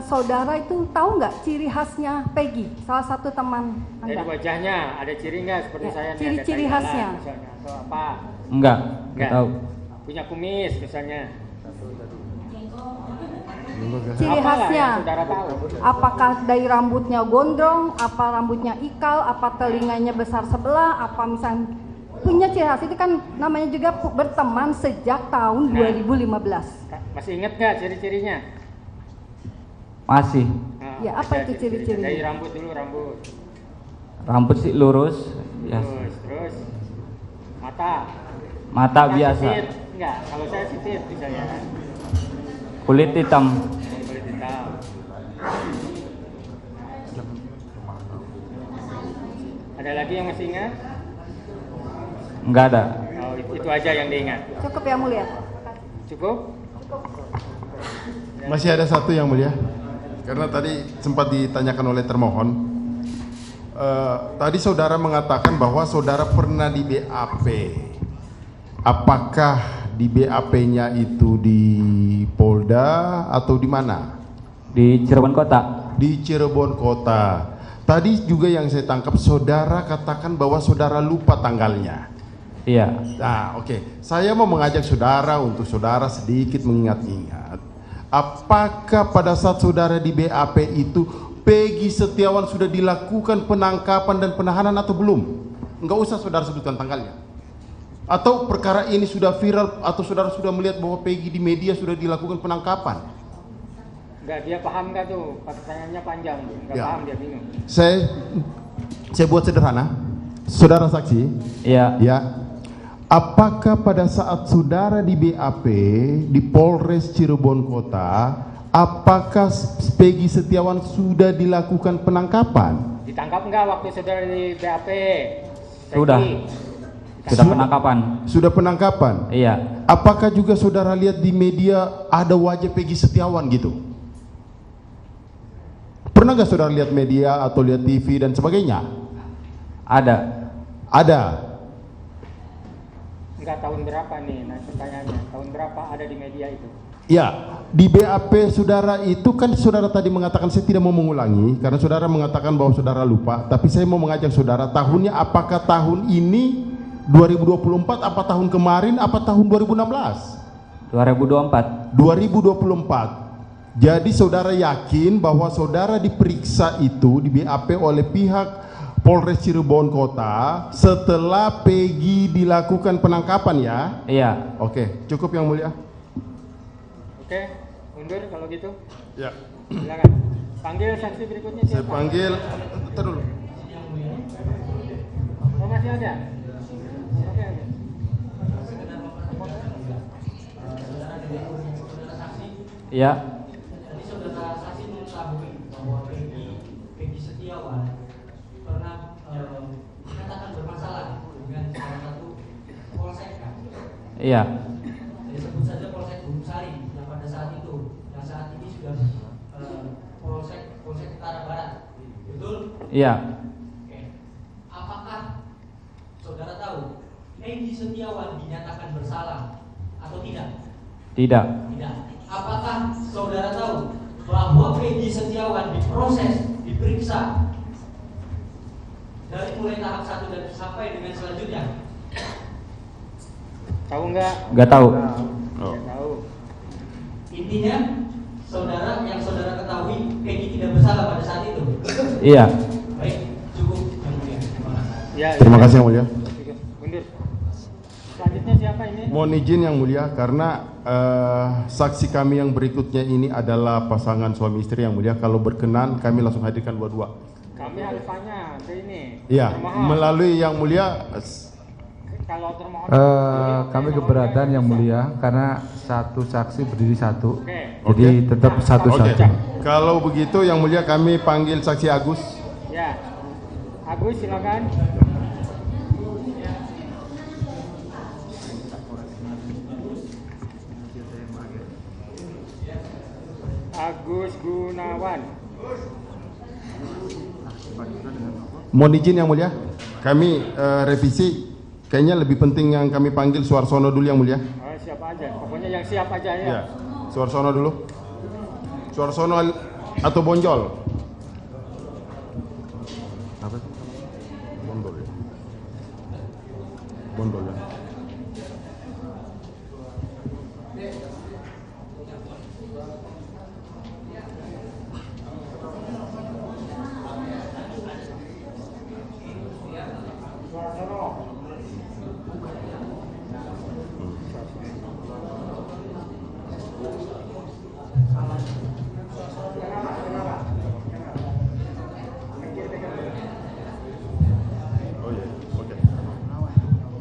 saudara itu tahu nggak ciri khasnya Peggy, salah satu teman Anda? Dari wajahnya ada ciri nggak seperti Ya, saya nih, ciri-ciri ada tai khasnya. lalat misalnya, atau apa? Enggak tahu. Punya kumis misalnya. Ciri Apa khasnya, yang saudara tahu? apakah dari rambutnya gondrong, apa rambutnya ikal, apa telinganya besar sebelah, apa misalnya punya ciri khas itu kan namanya juga berteman sejak tahun 2015. Masih ingat nggak ciri-cirinya? Masih. Nah, Ya, apa itu ciri-cirinya? Dari rambut dulu, rambut. Rambut sih lurus. Ya. Terus mata. Mata biasa. Sitit. Enggak, kalau saya sitit misalnya. Kulit hitam. Kulit hitam. Ada lagi yang masih ingat? Enggak ada. Oh, itu aja yang diingat. Cukup ya Mulia? Cukup? Masih ada satu Yang Mulia, karena tadi sempat ditanyakan oleh termohon. Tadi saudara mengatakan bahwa saudara pernah di BAP. Apakah di BAP-nya itu di Polda atau di mana? Di Cirebon Kota. Di Cirebon Kota. Tadi juga yang saya tangkap saudara katakan bahwa saudara lupa tanggalnya. Iya. Nah, oke. Saya mau mengajak saudara untuk saudara sedikit mengingat-ingat. Apakah pada saat saudara di BAP itu Peggy Setiawan sudah dilakukan penangkapan dan penahanan atau belum? Enggak usah saudara sebutkan tanggalnya. Atau perkara ini sudah viral atau saudara sudah melihat bahwa Peggy di media sudah dilakukan penangkapan? Enggak, dia paham nggak tuh? Pertanyaannya panjang, enggak Ya. paham dia bingung. Saya buat sederhana. Saudara saksi? Iya. Ya. Apakah pada saat saudara di BAP di Polres Cirebon Kota, apakah Peggy Setiawan sudah dilakukan penangkapan? Ditangkap nggak waktu saudara di BAP? Sudah. Sudah penangkapan. Sudah penangkapan? Iya. Apakah juga saudara lihat di media ada wajah Peggy Setiawan gitu? Pernah nggak saudara lihat media atau lihat TV dan sebagainya? Ada. Ada. Enggak, tahun berapa nih? Nah, pertanyaannya, tahun berapa ada di media itu? Ya, di BAP saudara itu kan saudara tadi mengatakan, saya tidak mau mengulangi karena saudara mengatakan bahwa saudara lupa, tapi saya mau mengajak saudara, tahunnya apakah tahun ini 2024, apa tahun kemarin, apa tahun 2016? 2024. 2024. Jadi saudara yakin bahwa saudara diperiksa itu di BAP oleh pihak Polres Cirebon Kota setelah Peggy dilakukan penangkapan ya? Iya. Oke, cukup Yang Mulia. Oke, mundur kalau gitu. Ya. Silakan. Panggil saksi berikutnya siapa? Saya panggil, bentar dulu. Oh, masih ada? Oke. Iya. Jadi saudara saksi mengetahui bahwa Peggy Setiawan pernah dikatakan bermasalah dengan salah satu polsek kan? Iya. Jadi sebut saja Polsek Gunung Sari yang pada saat itu, yang saat ini sudah Polsek Utara Barat, betul? Iya. Oke. Apakah saudara tahu Peggy Setiawan dinyatakan bersalah atau tidak? Tidak. Tidak. Apakah saudara tahu bahwa Peggy Setiawan diproses, diperiksa dari mulai tahap 1 dan sampai dengan selanjutnya? Tahu nggak? Nggak tahu. Nggak tahu. Intinya saudara yang saudara ketahui Peggy tidak bersalah pada saat itu. Iya. Baik, cukup yang mulia. Ya, Terima kasih yang mulia. Mundur. Selanjutnya siapa ini? Mohon izin yang mulia karena saksi kami yang berikutnya ini adalah pasangan suami istri yang mulia. Kalau berkenan kami langsung hadirkan dua-dua. Kami harus tanya ke ini. Iya, melalui yang mulia. Kalau termohon Kami keberatan yang mulia karena satu saksi berdiri satu. Jadi Oke. tetap satu Oke. saksi. Kalau begitu yang mulia kami panggil saksi Agus. Ya. Agus silakan. Agus Gunawan. Mohon izin yang mulia, kami revisi. Kayaknya lebih penting yang kami panggil Suarsono dulu yang mulia. Oh, siapa aja, pokoknya yang siap aja ya. Ya, Suarsono dulu. Suarsono atau Bonjol? Apa? Bondol ya. Bondol ya.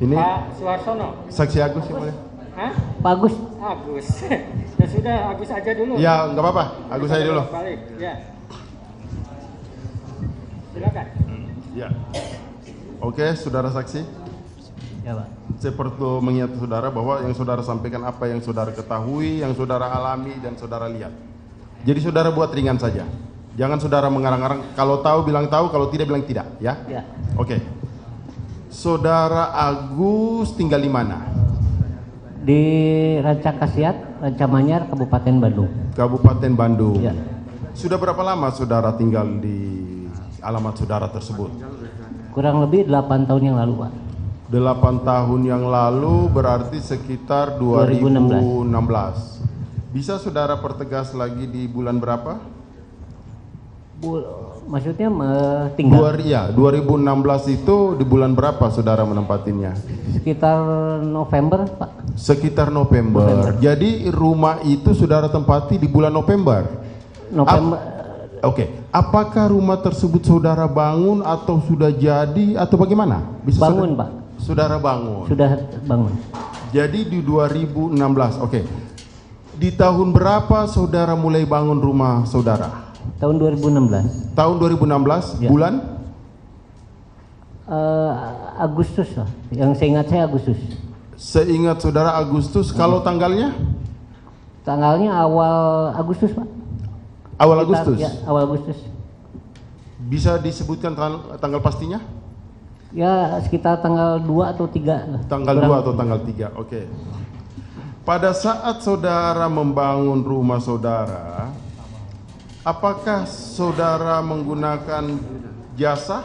Ini Pak Suarsono. saksi Agus yang mulia. Hah? Pak Agus. Agus. Ya sudah, Agus aja dulu. Ya, nggak apa-apa. Agus aja dulu. Balik, ya. Silakan. Ya. Oke, saudara saksi. Ya, Pak. Saya perlu mengingat saudara bahwa yang saudara sampaikan apa yang saudara ketahui, yang saudara alami dan saudara lihat. Jadi saudara buat ringan saja. Jangan saudara mengarang-arang. Kalau tahu bilang tahu, kalau tidak bilang tidak, ya? Ya. Oke. Saudara Agus tinggal di mana? Di Rancakasiat, Rancamanyar, Kabupaten Bandung. Kabupaten Bandung. Ya. Sudah berapa lama saudara tinggal di alamat saudara tersebut? Kurang lebih 8 tahun yang lalu, Pak. 8 tahun yang lalu berarti sekitar 2016. Bisa saudara pertegas lagi di bulan berapa? Maksudnya tinggal 2016 itu di bulan berapa saudara menempatinya? sekitar November, Pak. Sekitar November. Jadi rumah itu saudara tempati di bulan November. Oke. Apakah rumah tersebut saudara bangun atau sudah jadi atau bagaimana? Bisa Bangun, Pak. Saudara bangun. Sudah bangun. Jadi di 2016. Oke. Di tahun berapa saudara mulai bangun rumah saudara? Tahun 2016. Tahun 2016, Ya. bulan? Agustus lah. Yang seingat saya Agustus. Seingat saudara Agustus. Kalau tanggalnya? Tanggalnya awal Agustus, Pak. Awal Sekitar, Agustus? Ya, awal Agustus. Bisa disebutkan tanggal pastinya? Ya, sekitar tanggal 2 atau 3 lah. Tanggal 2 atau tanggal 3, oke. Pada saat saudara membangun rumah saudara, apakah saudara menggunakan jasa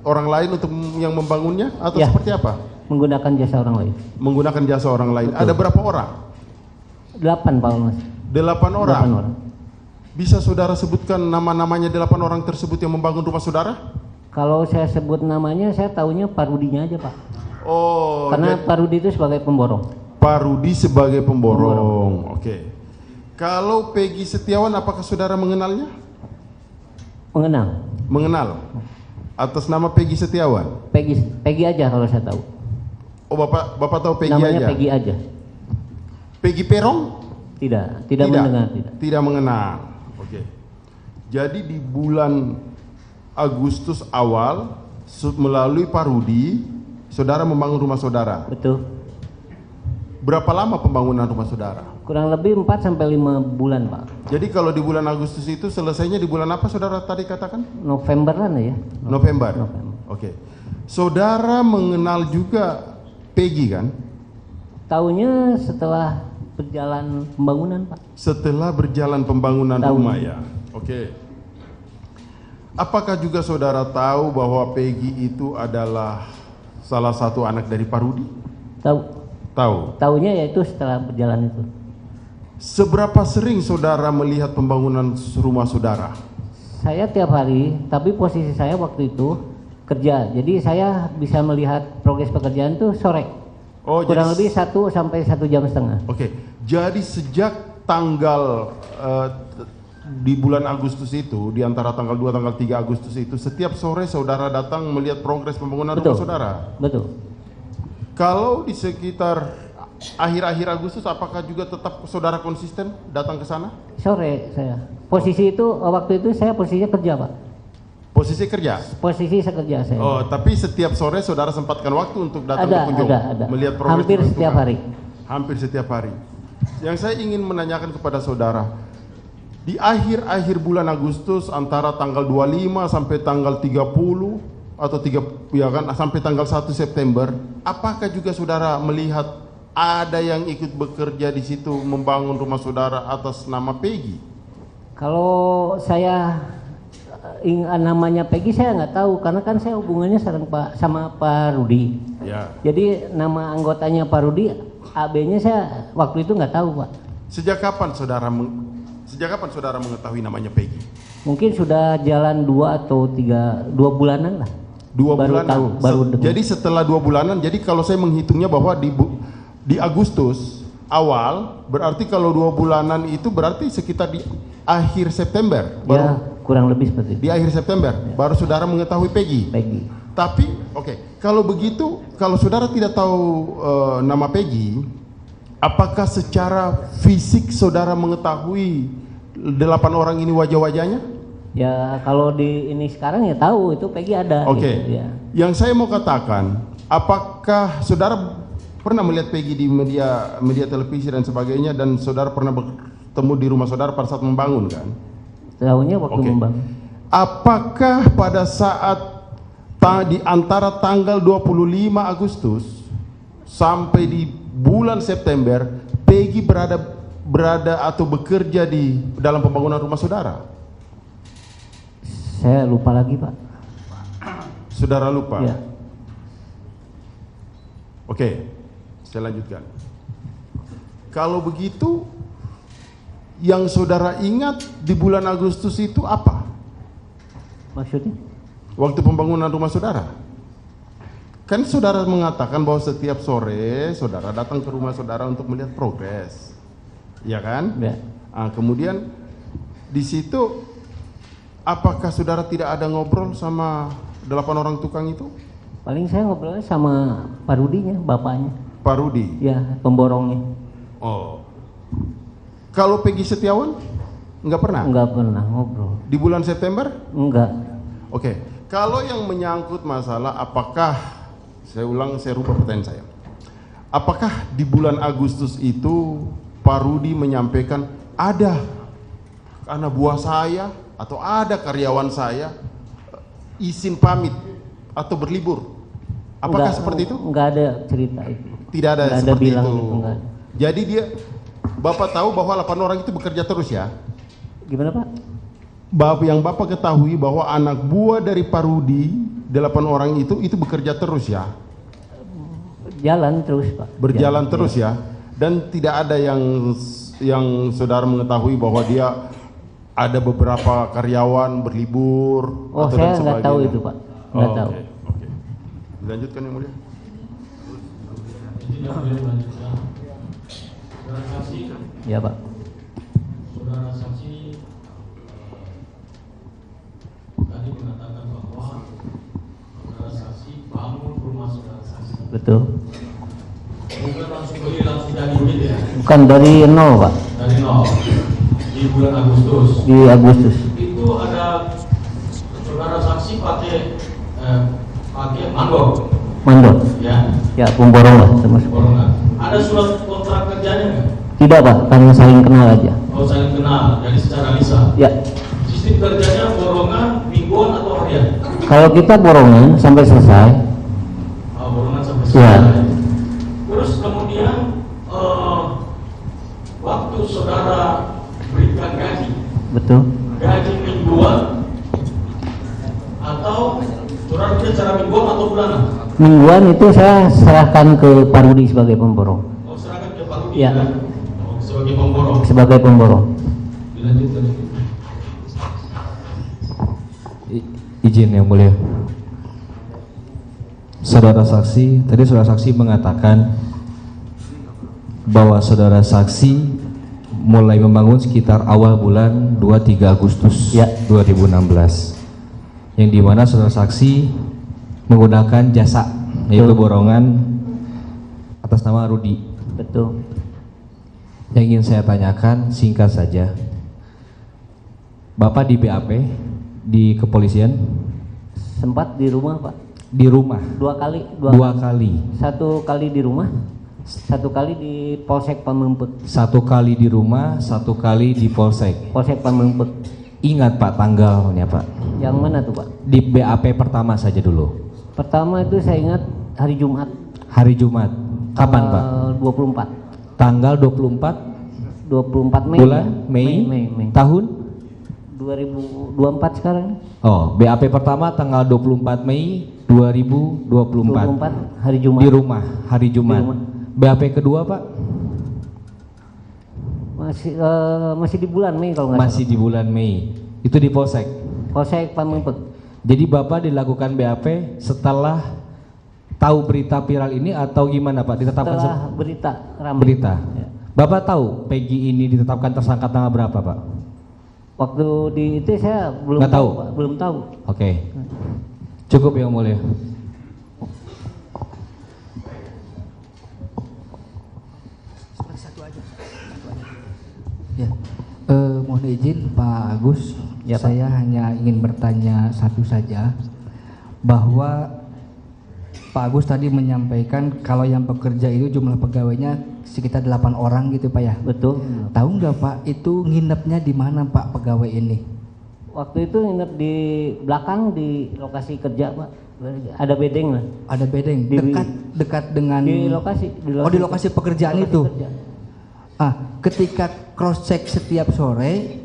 orang lain untuk yang membangunnya atau Ya, seperti apa? Menggunakan jasa orang lain. Menggunakan jasa orang lain. Betul. Ada berapa orang? 8, Pak Mas. 8 orang. 8 orang. Bisa saudara sebutkan nama-namanya 8 orang tersebut yang membangun rumah saudara? Kalau saya sebut namanya, saya tahunya Pak Rudinya aja, Pak. Oh, Karena Pak Rudi itu sebagai pemborong. Pak Rudi sebagai pemborong. Oke. Kalau Peggy Setiawan, apakah saudara mengenalnya? Mengenal. Mengenal. Atas nama Peggy Setiawan. Peggy aja kalau saya tahu. Oh, Bapak tahu Peggy Namanya aja? Peggy aja. Peggy Perong? Tidak mendengar. Tidak mengenal. Oke. Jadi di bulan Agustus awal melalui Pak Rudi, saudara membangun rumah saudara. Betul. Berapa lama pembangunan rumah saudara? Kurang lebih 4 sampai 5 bulan, Pak. Jadi kalau di bulan Agustus itu selesainya di bulan apa saudara tadi katakan? Novemberan ya. November. Oke. Saudara mengenal juga Peggy kan? Tahunya setelah berjalan pembangunan, Pak. Setelah berjalan pembangunan rumah ya. Oke. Apakah juga saudara tahu bahwa Peggy itu adalah salah satu anak dari Pak Rudi? Tahu. Tahu. Taunya yaitu setelah berjalan itu. Seberapa sering saudara melihat pembangunan rumah saudara? Saya tiap hari, tapi posisi saya waktu itu kerja. Jadi saya bisa melihat progres pekerjaan itu sore. Oh, kurang lebih 1 sampai 1,5 jam. Oke. Jadi sejak tanggal di bulan Agustus itu, di antara tanggal 2 tanggal 3 Agustus itu, setiap sore saudara datang melihat progres pembangunan rumah saudara? Betul. Kalau di sekitar akhir-akhir Agustus, apakah juga tetap saudara konsisten datang ke sana? Sore saya. Posisi itu waktu itu saya posisinya kerja, Pak. Posisi kerja? Posisi kerja saya. Oh, tapi setiap sore saudara sempatkan waktu untuk datang berkunjung? Ada. Melihat progres hampir setiap hari. Hampir setiap hari. Yang saya ingin menanyakan kepada saudara, di akhir-akhir bulan Agustus antara tanggal 25 sampai tanggal 30 atau sampai tanggal 1 September, apakah juga saudara melihat ada yang ikut bekerja di situ membangun rumah saudara atas nama Peggy? Kalau saya namanya Peggy saya nggak tahu karena kan saya hubungannya sama Pak Rudi. Ya. Jadi nama anggotanya Pak Rudi, AB-nya saya waktu itu nggak tahu, Pak. Sejak kapan saudara mengetahui namanya Peggy? Mungkin sudah jalan 2 atau 2 bulanan lah. 2 baru bulanan. Tahu, baru dengar. Jadi setelah 2 bulanan, jadi kalau saya menghitungnya bahwa di Agustus awal, berarti kalau 2 bulanan itu berarti sekitar di akhir September. Ya, kurang lebih seperti itu. Di akhir September, baru saudara mengetahui Peggy. Tapi, kalau begitu, kalau saudara tidak tahu nama Peggy, apakah secara fisik saudara mengetahui 8 orang ini wajah-wajahnya? Ya, kalau di ini sekarang ya tahu itu Peggy ada. Oke. Gitu, ya. Yang saya mau katakan, apakah saudara pernah melihat Peggy di media televisi dan sebagainya, dan saudara pernah bertemu di rumah saudara pada saat membangun kan? Tahunya waktu membangun. Apakah pada saat di antara tanggal 25 Agustus sampai di bulan September, Peggy berada atau bekerja di dalam pembangunan rumah saudara? Saya lupa lagi, Pak. Saudara lupa? Ya. Oke, saya lanjutkan. Kalau begitu, yang saudara ingat di bulan Agustus itu apa? Maksudnya? Waktu pembangunan rumah saudara. Kan saudara mengatakan bahwa setiap sore saudara datang ke rumah saudara untuk melihat progres. Ya kan? Ya. Nah, kemudian di situ apakah saudara tidak ada ngobrol sama 8 orang tukang itu? Paling saya ngobrolnya sama Pak Rudinya, bapaknya. Pak Rudi? Ya, pemborongnya. Oh. Kalau Peggy Setiawan? Enggak pernah? Enggak pernah ngobrol. Di bulan September? Enggak. Oke. Kalau yang menyangkut masalah apakah, saya rubah pertanyaan saya. Apakah di bulan Agustus itu Pak Rudi menyampaikan ada anak buah saya atau ada karyawan saya izin pamit atau berlibur? Apakah seperti itu? Enggak ada cerita itu. Tidak ada enggak seperti ada bilang itu. Enggak ada. Jadi Bapak tahu bahwa 8 orang itu bekerja terus ya? Gimana, Pak? Yang Bapak ketahui bahwa anak buah dari Pak Rudi 8 orang itu bekerja terus ya? Jalan terus, Pak. Berjalan terus ya. Dan tidak ada yang saudara mengetahui bahwa dia ada beberapa karyawan berlibur atau saya nggak tahu itu, Pak. Nggak tahu. Oke. Dilanjutkan yang mulia. Ya, Pak. Saudara saksi tadi mengatakan bahwa saudara saksi bangun rumah saudara saksi. Betul. Bukan langsung beli langsung dari unit ya? Bukan dari nol, Pak. Dari nol. Di bulan Agustus. Di Agustus. Itu ada saudara saksi pakai mandor. Mandor. Ya. Ya, pemborong lah termasuk. Ada surat kontrak kerjanya nggak? Tidak, Pak, karena saling kenal aja. Oh, saling kenal dari secara lisan. Ya. Sistem kerjanya borongan, mingguan atau harian? Kalau kita borongan sampai selesai. Oh, borongan sampai selesai. Ya. Terus kemudian Saudara kerja secara mingguan atau bulanan? Mingguan itu saya serahkan ke Pak Rudi sebagai pemborong. Oh, serahkan ke Pak Rudi. Ya. Oh, sebagai pemborong. Sebagai pemborong. Dilanjutkan. Izin yang mulia. Saudara saksi, tadi saudara saksi mengatakan bahwa saudara saksi mulai membangun sekitar awal bulan 23 Agustus ya. 2016. Yang dimana saudara saksi menggunakan jasa, yaitu borongan atas nama Rudi. Betul. Yang ingin saya tanyakan singkat saja. Bapak di BAP di kepolisian? Sempat di rumah, Pak. Di rumah? Dua kali. Dua kali. Satu kali di rumah, satu kali di Polsek Pamengpeuk. Satu kali di rumah, satu kali di Polsek. Polsek Pamengpeuk. Ingat Pak tanggalnya Pak? Yang mana tuh Pak? Di BAP pertama saja dulu. Pertama itu saya ingat hari Jumat. Hari Jumat. Kapan Pak? 24. Tanggal 24? 24 Mei. Bulan? Ya? Mei. Tahun? 2024 sekarang. Oh, BAP pertama tanggal 24 Mei 2024. 24 hari Jumat. Di rumah, hari Jumat. Di rumah. BAP kedua Pak? Masih di bulan Mei kalau nggak salah. Masih di bulan Mei. Itu di Polsek. Polsek Pamengpeuk. Jadi Bapak dilakukan BAP setelah tahu berita viral ini atau gimana Pak? Ditetapkan setelah berita ramai. Berita. Ya. Bapak tahu Peggy ini ditetapkan tersangka tanggal berapa Pak? Waktu di itu saya belum Nggak tahu. Pak. Belum tahu. Oke. Cukup yang mulia. Ya, mohon izin Pak Agus, ya, saya hanya ingin bertanya satu saja, bahwa Pak Agus tadi menyampaikan kalau yang bekerja itu jumlah pegawainya sekitar 8 orang gitu Pak ya? Betul. Tahu nggak Pak itu nginepnya di mana Pak pegawai ini? Waktu itu nginep di belakang di lokasi kerja Pak. Ada bedeng lah. Ada bedeng. Dekat dengan. Di lokasi. Di lokasi pekerjaan itu. Ketika cross check setiap sore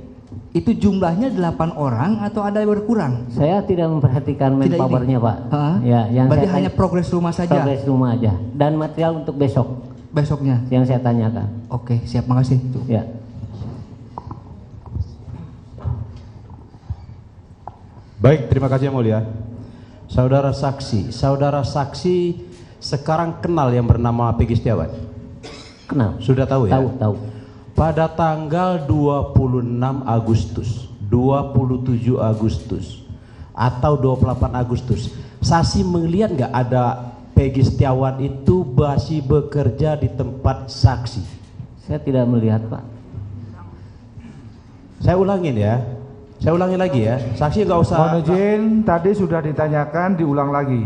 itu jumlahnya 8 orang atau ada yang berkurang? Saya tidak memperhatikan manpowernya Pak. Ya, yang berarti saya hanya progres rumah saja. Progres rumah aja. Dan material untuk besoknya. Yang saya tanyakan. Oke, siap, makasih. Ya. Baik, terima kasih yang mulia. Saudara saksi sekarang kenal yang bernama Peggy Setiawan? Kenal. Sudah tahu ya? Tahu. Pada tanggal 26 Agustus, 27 Agustus, atau 28 Agustus, saksi melihat nggak ada Peggy Setiawan itu masih bekerja di tempat saksi? Saya tidak melihat Pak. Saya ulangin lagi ya. Saksi nggak usah. Mohon izin, tadi sudah ditanyakan, diulang lagi.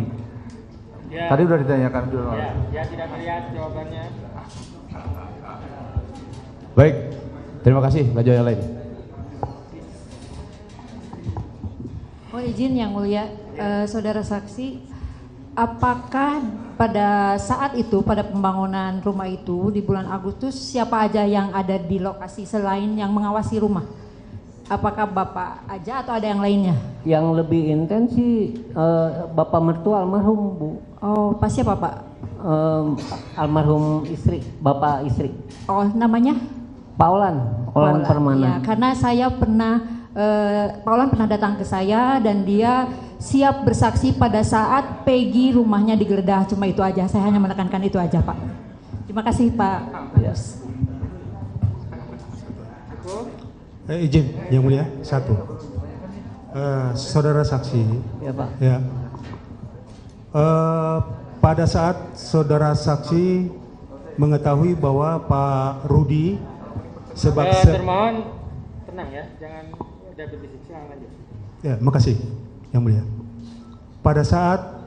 Ya. Tadi sudah ditanyakan, diulang. Ya, tidak melihat jawabannya. Baik, terima kasih. Lanjut yang lain. Mohon izin yang mulia, saudara saksi, apakah pada saat itu, pada pembangunan rumah itu di bulan Agustus, siapa aja yang ada di lokasi selain yang mengawasi rumah? Apakah Bapak aja atau ada yang lainnya? Yang lebih intens sih Bapak mertua almarhum Bu. Oh, pas siapa Pak? Almarhum istri, Bapak istri. Oh, namanya? Paulan Permana. Ya, karena saya pernah Paulan pernah datang ke saya dan dia siap bersaksi pada saat Peggy rumahnya digeledah. Cuma itu aja, saya hanya menekankan itu aja Pak. Terima kasih Pak. Ya. Izin yang mulia, satu. Saudara saksi. Ya Pak. Ya. Pada saat saudara saksi mengetahui bahwa Pak Rudi termohon tenang ya, jangan ada berbisik, silakan lanjut. Ya, makasih yang mulia. Pada saat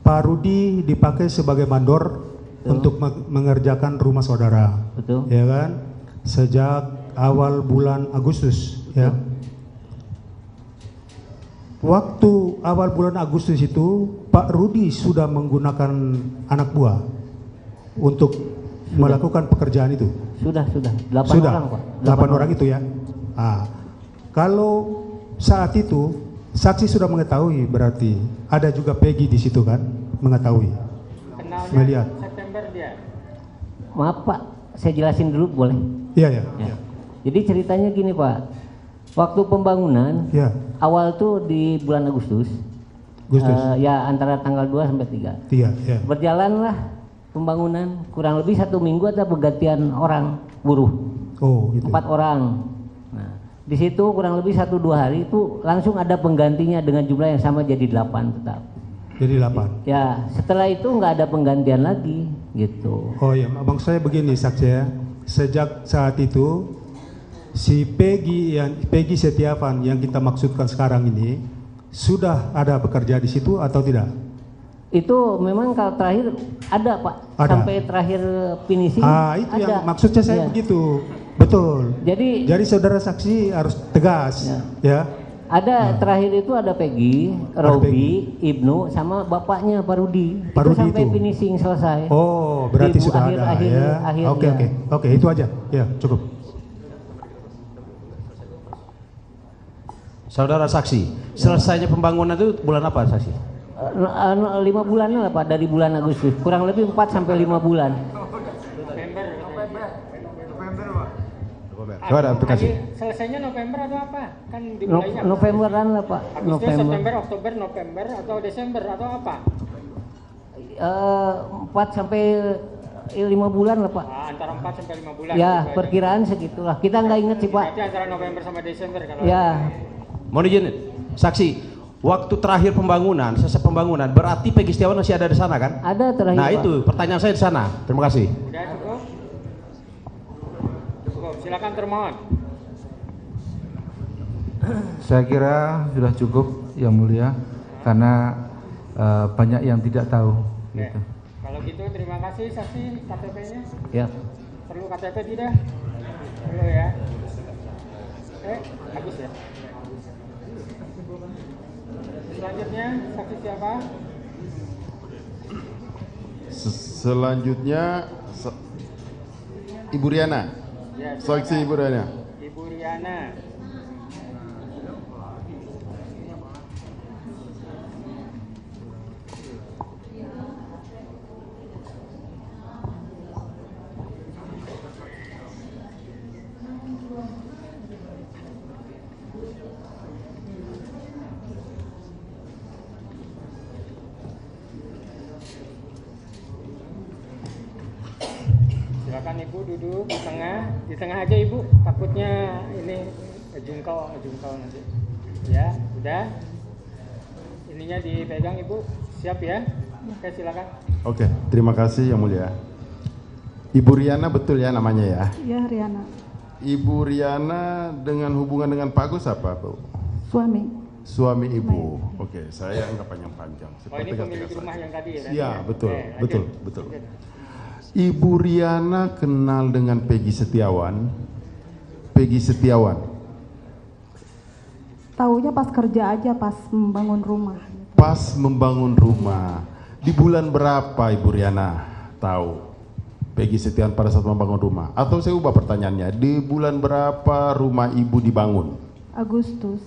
Pak Rudi dipakai sebagai mandor untuk mengerjakan rumah saudara, ya kan? Sejak awal bulan Agustus, ya. Waktu awal bulan Agustus itu Pak Rudi sudah menggunakan anak buah untuk melakukan pekerjaan itu. Sudah. 8 orang Pak. 8 orang itu ya. Kalau saat itu Saksi sudah mengetahui berarti ada juga Peggy di situ kan, mengetahui. Kenalnya Melihat. September dia. Maaf Pak, saya jelasin dulu boleh? Iya ya. Jadi ceritanya gini Pak, waktu pembangunan Ya. awal tuh di bulan Agustus. Ya antara tanggal 2 sampai 3. 3 ya. Berjalanlah pembangunan kurang lebih 1 minggu ada pergantian orang buruh. Oh gitu. 4 orang. Nah, di situ kurang lebih 1-2 hari itu langsung ada penggantinya dengan jumlah yang sama jadi 8 tetap. Jadi 8. Ya, setelah itu nggak ada penggantian lagi gitu. Oh ya, abang saya begini saksi ya. Sejak saat itu si Peggy Setiawan yang kita maksudkan sekarang ini sudah ada bekerja di situ atau tidak? Itu memang kalau terakhir ada Pak, Ada. sampai terakhir finishing. Itu ada. yang maksudnya saya begitu. Betul. Jadi saudara saksi harus tegas ya. Ada terakhir itu ada Peggy, Robi, Ibnu sama bapaknya Pak Rudi. Pak Itu Rudi sampai itu. finishing selesai. Oh, berarti Di sudah ada ya. akhirnya. Oke, itu aja. Ya, cukup. Saudara saksi, selesainya pembangunan itu bulan apa saksi? 5 bulan lah Pak, dari bulan Agustus. Kurang lebih 4 sampai 5 bulan. Coba aplikasi. Selesainya November atau apa? Kan dimulainya Novemberan lah Pak. Agustus, November. September, Oktober, November atau Desember atau apa? 4 sampai 5 bulan lah Pak. Antara 4 sampai 5 bulan. Ya, gitu perkiraan segitulah. Kita nggak inget sih Pak. Berarti antara November sama Desember kalau. Ya. Mohon izin, saksi. Waktu terakhir pembangunan, selesai pembangunan, berarti Peggy Setiawan masih ada di sana kan? Ada terakhir. Nah Pak. itu pertanyaan saya di sana. Terima kasih. Udah cukup? Cukup, silakan termohon. Saya kira sudah cukup Yang Mulia karena banyak yang tidak tahu. Gitu. Kalau gitu terima kasih saksi KTP-nya. Ya. Perlu KTP tidak? Perlu ya. Bagus ya. Selanjutnya saksi siapa? Selanjutnya Ibu Riana. Ya, Saksi Ibu Riana. Ibu Riana. Silakan Ibu duduk di tengah aja Ibu, takutnya ini jungkau nanti. Ya, udah. Ininya dipegang Ibu, siap ya? Oke, silakan. Oke, terima kasih Yang Mulia. Ibu Riana betul ya namanya ya? Ya, Riana. Ibu Riana dengan hubungan dengan Pak Agus apa, Bu? Suami. Suami Ibu. Oke, saya nggak panjang-panjang. Oh, ini pemilik rumah yang tadi ya? Iya, betul, lanjut. betul. Ibu Riana kenal dengan Peggy Setiawan. Taunya pas kerja aja, pas membangun rumah. Pas membangun rumah. Di bulan berapa Ibu Riana tahu Peggy Setiawan pada saat membangun rumah? Atau saya ubah pertanyaannya, di bulan berapa rumah Ibu dibangun? Agustus.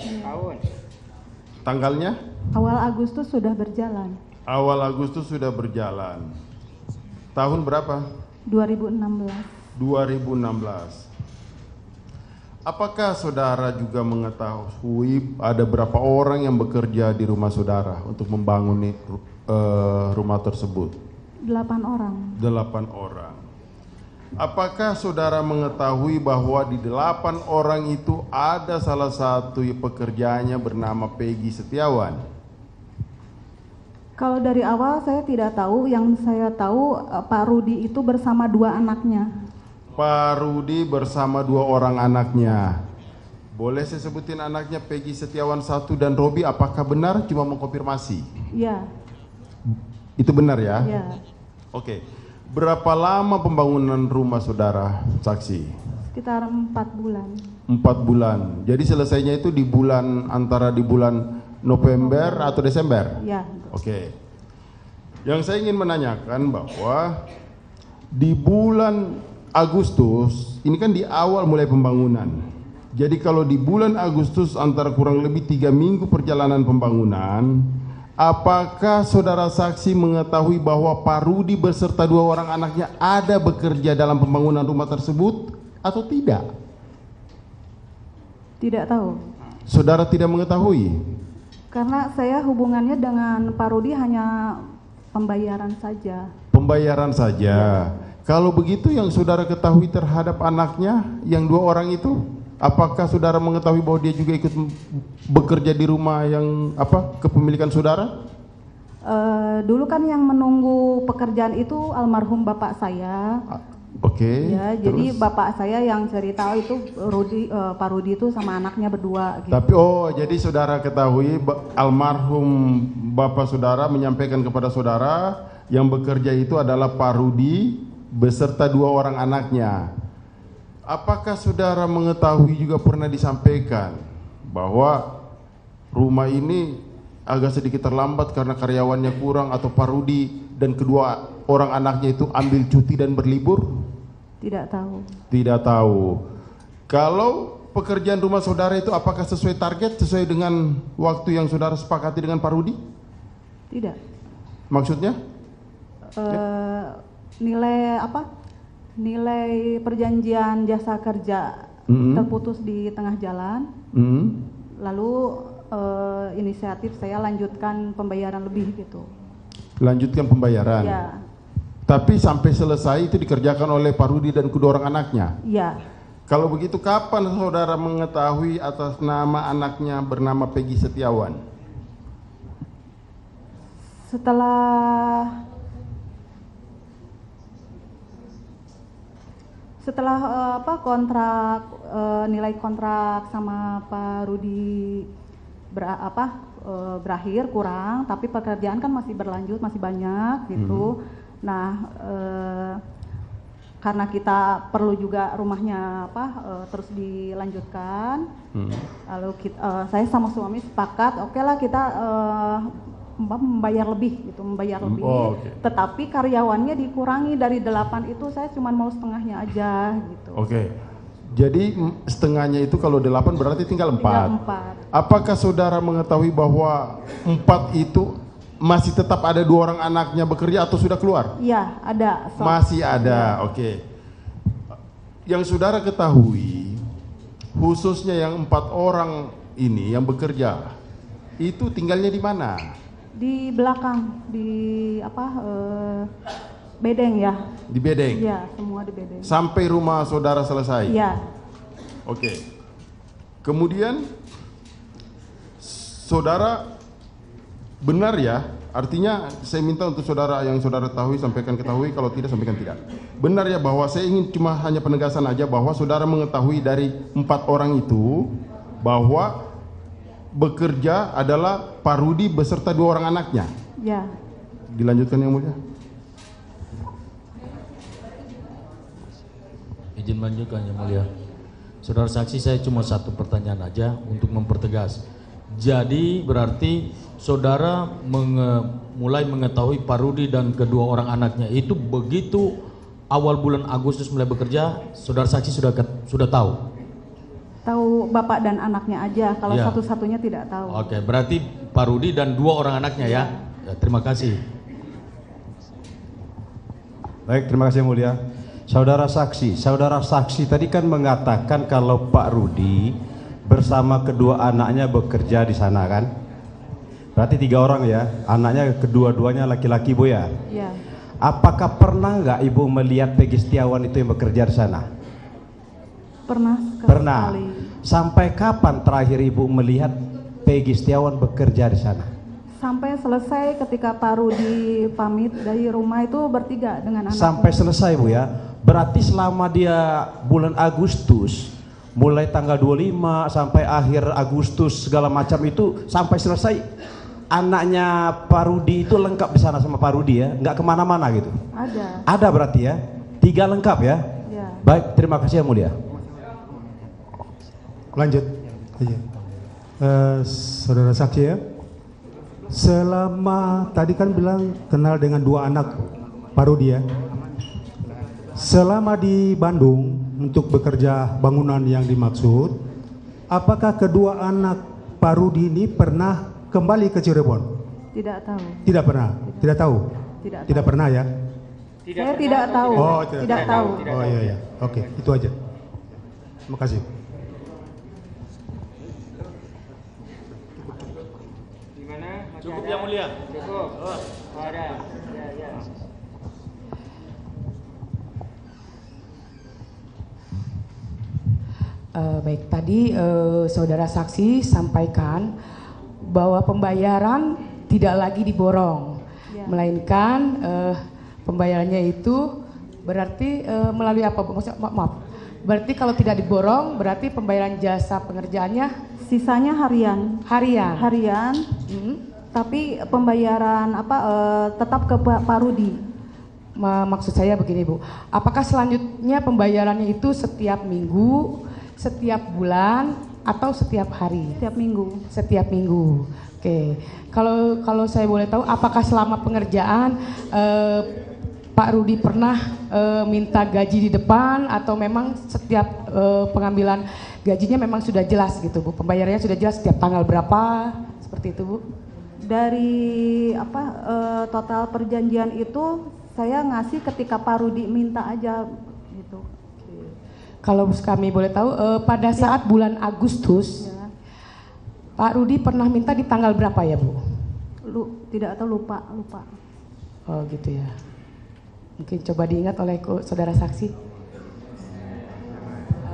Tahun. Tanggalnya? Awal Agustus sudah berjalan. Awal Agustus sudah berjalan. Tahun berapa? 2016. 2016. Apakah saudara juga mengetahui ada berapa orang yang bekerja di rumah saudara untuk membangun rumah tersebut? 8 orang. 8 orang. Apakah saudara mengetahui bahwa di 8 orang itu ada salah satu pekerjaannya bernama Peggy Setiawan? Kalau dari awal saya tidak tahu, yang saya tahu Pak Rudi itu bersama 2 anaknya. Pak Rudi bersama 2 orang anaknya. Boleh saya sebutin anaknya Peggy Setiawan 1 dan Robi, apakah benar? Cuma mengkonfirmasi. Iya. Itu benar ya? Iya. Oke. Berapa lama pembangunan rumah saudara, saksi? Sekitar 4 bulan. 4 bulan. Jadi selesainya itu di bulan antara di bulan November atau Desember? Iya. Oke. Yang saya ingin menanyakan bahwa di bulan Agustus, ini kan di awal mulai pembangunan. Jadi kalau di bulan Agustus antara kurang lebih 3 minggu perjalanan pembangunan, apakah saudara saksi mengetahui bahwa Pak Rudi beserta 2 orang anaknya ada bekerja dalam pembangunan rumah tersebut atau tidak? Tidak tahu. Saudara tidak mengetahui? Karena saya hubungannya dengan Pak Rudi hanya pembayaran saja. Pembayaran saja. Kalau begitu yang saudara ketahui terhadap anaknya yang 2 orang itu, apakah saudara mengetahui bahwa dia juga ikut bekerja di rumah yang kepemilikan saudara? Dulu kan yang menunggu pekerjaan itu almarhum bapak saya. Oke. Ya, jadi bapak saya yang cerita itu Pak Rudi itu sama anaknya berdua. Gitu. Tapi jadi saudara ketahui almarhum bapak saudara menyampaikan kepada saudara yang bekerja itu adalah Pak Rudi beserta 2 orang anaknya. Apakah saudara mengetahui juga pernah disampaikan bahwa rumah ini agak sedikit terlambat karena karyawannya kurang atau Pak Rudi dan kedua orang anaknya itu ambil cuti dan berlibur? Tidak tahu. Tidak tahu. Kalau pekerjaan rumah saudara itu apakah sesuai target, sesuai dengan waktu yang saudara sepakati dengan Pak Rudi? Tidak. Maksudnya? Nilai nilai perjanjian jasa kerja terputus di tengah jalan, lalu inisiatif saya lanjutkan pembayaran lebih gitu. Lanjutkan pembayaran? Ya. Tapi sampai selesai itu dikerjakan oleh Pak Rudi dan kedua orang anaknya? Iya. Kalau begitu kapan saudara mengetahui atas nama anaknya bernama Peggy Setiawan? Setelah kontrak nilai kontrak sama Pak Rudi berakhir kurang, tapi pekerjaan kan masih berlanjut, masih banyak gitu. Nah, karena kita perlu juga rumahnya terus dilanjutkan, lalu saya sama suami sepakat, oke lah kita membayar lebih gitu, tetapi karyawannya dikurangi dari 8 itu saya cuma mau setengahnya aja gitu. Oke. Jadi setengahnya itu kalau 8 berarti tinggal 4. Tinggal 4. Apakah saudara mengetahui bahwa 4 itu masih tetap ada 2 orang anaknya bekerja atau sudah keluar? Iya, ada. Masih ada, oke. Yang saudara ketahui, khususnya yang 4 orang ini yang bekerja, itu tinggalnya di mana? Di belakang, di Bedeng ya. Di Bedeng? Iya, semua di Bedeng. Sampai rumah saudara selesai? Iya. Oke. Kemudian saudara benar ya, artinya saya minta untuk saudara yang saudara ketahui, kalau tidak sampaikan tidak. Benar ya bahwa saya ingin cuma hanya penegasan aja bahwa saudara mengetahui dari 4 orang itu bahwa bekerja adalah Pak Rudi beserta 2 orang anaknya. Ya. Dilanjutkan yang mulia. Izin melanjutkan yang mulia. Saudara saksi, saya cuma satu pertanyaan aja untuk mempertegas. Jadi berarti saudara mulai mengetahui Pak Rudi dan kedua orang anaknya itu begitu awal bulan Agustus mulai bekerja, saudara saksi sudah tahu? Tahu bapak dan anaknya aja, kalau ya. Satu-satunya tidak tahu. Oke, berarti Pak Rudi dan 2 orang anaknya ya. Terima kasih. Baik, terima kasih yang mulia. Saudara saksi tadi kan mengatakan kalau Pak Rudi bersama kedua anaknya bekerja di sana kan? Berarti 3 orang ya, anaknya kedua-duanya laki-laki Bu ya? Iya. Apakah pernah nggak Ibu melihat Peggy Setiawan itu yang bekerja di sana? Pernah. Pernah. Sampai kapan terakhir Ibu melihat Peggy Setiawan bekerja di sana? Sampai selesai ketika Pak Rudi pamit dari rumah itu bertiga dengan anak. Sampai selesai Bu ya. Berarti selama dia bulan Agustus, mulai tanggal 25 sampai akhir Agustus segala macam itu sampai selesai, anaknya Pak Rudi itu lengkap di sana sama Pak Rudi ya, nggak kemana-mana gitu. Ada. Ada berarti ya, 3 lengkap ya. Ya. Baik, terima kasih yang mulia. Lanjut. Saudara saksi ya. Selama tadi kan bilang kenal dengan 2 anak Pak Rudi ya. Selama di Bandung untuk bekerja bangunan yang dimaksud, apakah kedua anak Pak Rudi ini pernah kembali ke Cirebon? Tidak tahu. Tidak pernah. Tidak tahu. Tidak pernah ya? Saya tidak tahu. Oh, tidak tahu. Oh iya. Oke, itu aja. Terima kasih. Gimana? Cukup yang mulia. Cukup. Oh, ada. Ya. Baik, tadi saudara saksi sampaikan bahwa pembayaran tidak lagi diborong, melainkan pembayarannya itu berarti melalui apa? Maaf, berarti kalau tidak diborong berarti pembayaran jasa pengerjaannya sisanya harian. Harian. Tapi pembayaran tetap ke Pak Rudi. Maksud saya begini Bu, apakah selanjutnya pembayarannya itu setiap minggu, setiap bulan, atau setiap hari? Setiap minggu. Setiap minggu. Oke. Kalau saya boleh tahu, apakah selama pengerjaan Pak Rudi pernah minta gaji di depan, atau memang setiap pengambilan gajinya memang sudah jelas gitu Bu? Pembayarannya sudah jelas setiap tanggal berapa, seperti itu Bu? Dari total perjanjian itu saya ngasih ketika Pak Rudi minta aja gitu. Kalau kami boleh tahu, pada saat bulan Agustus, Pak Rudi pernah minta di tanggal berapa ya Bu? Tidak tahu, lupa. Oh gitu ya. Mungkin coba diingat oleh saudara saksi.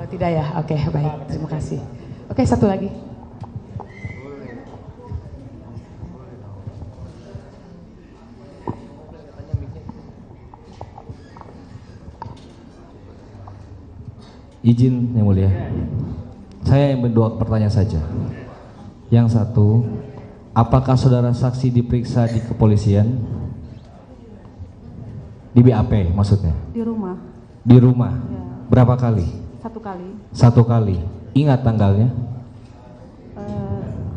Tidak ya? Oke, baik. Terima kasih. Oke, satu lagi. Izin yang mulia, saya yang berdua pertanyaan saja. Yang satu, apakah saudara saksi diperiksa di kepolisian? Di BAP maksudnya? Di rumah. Di rumah? Ya. Berapa kali? 1 kali. 1 kali. Ingat tanggalnya?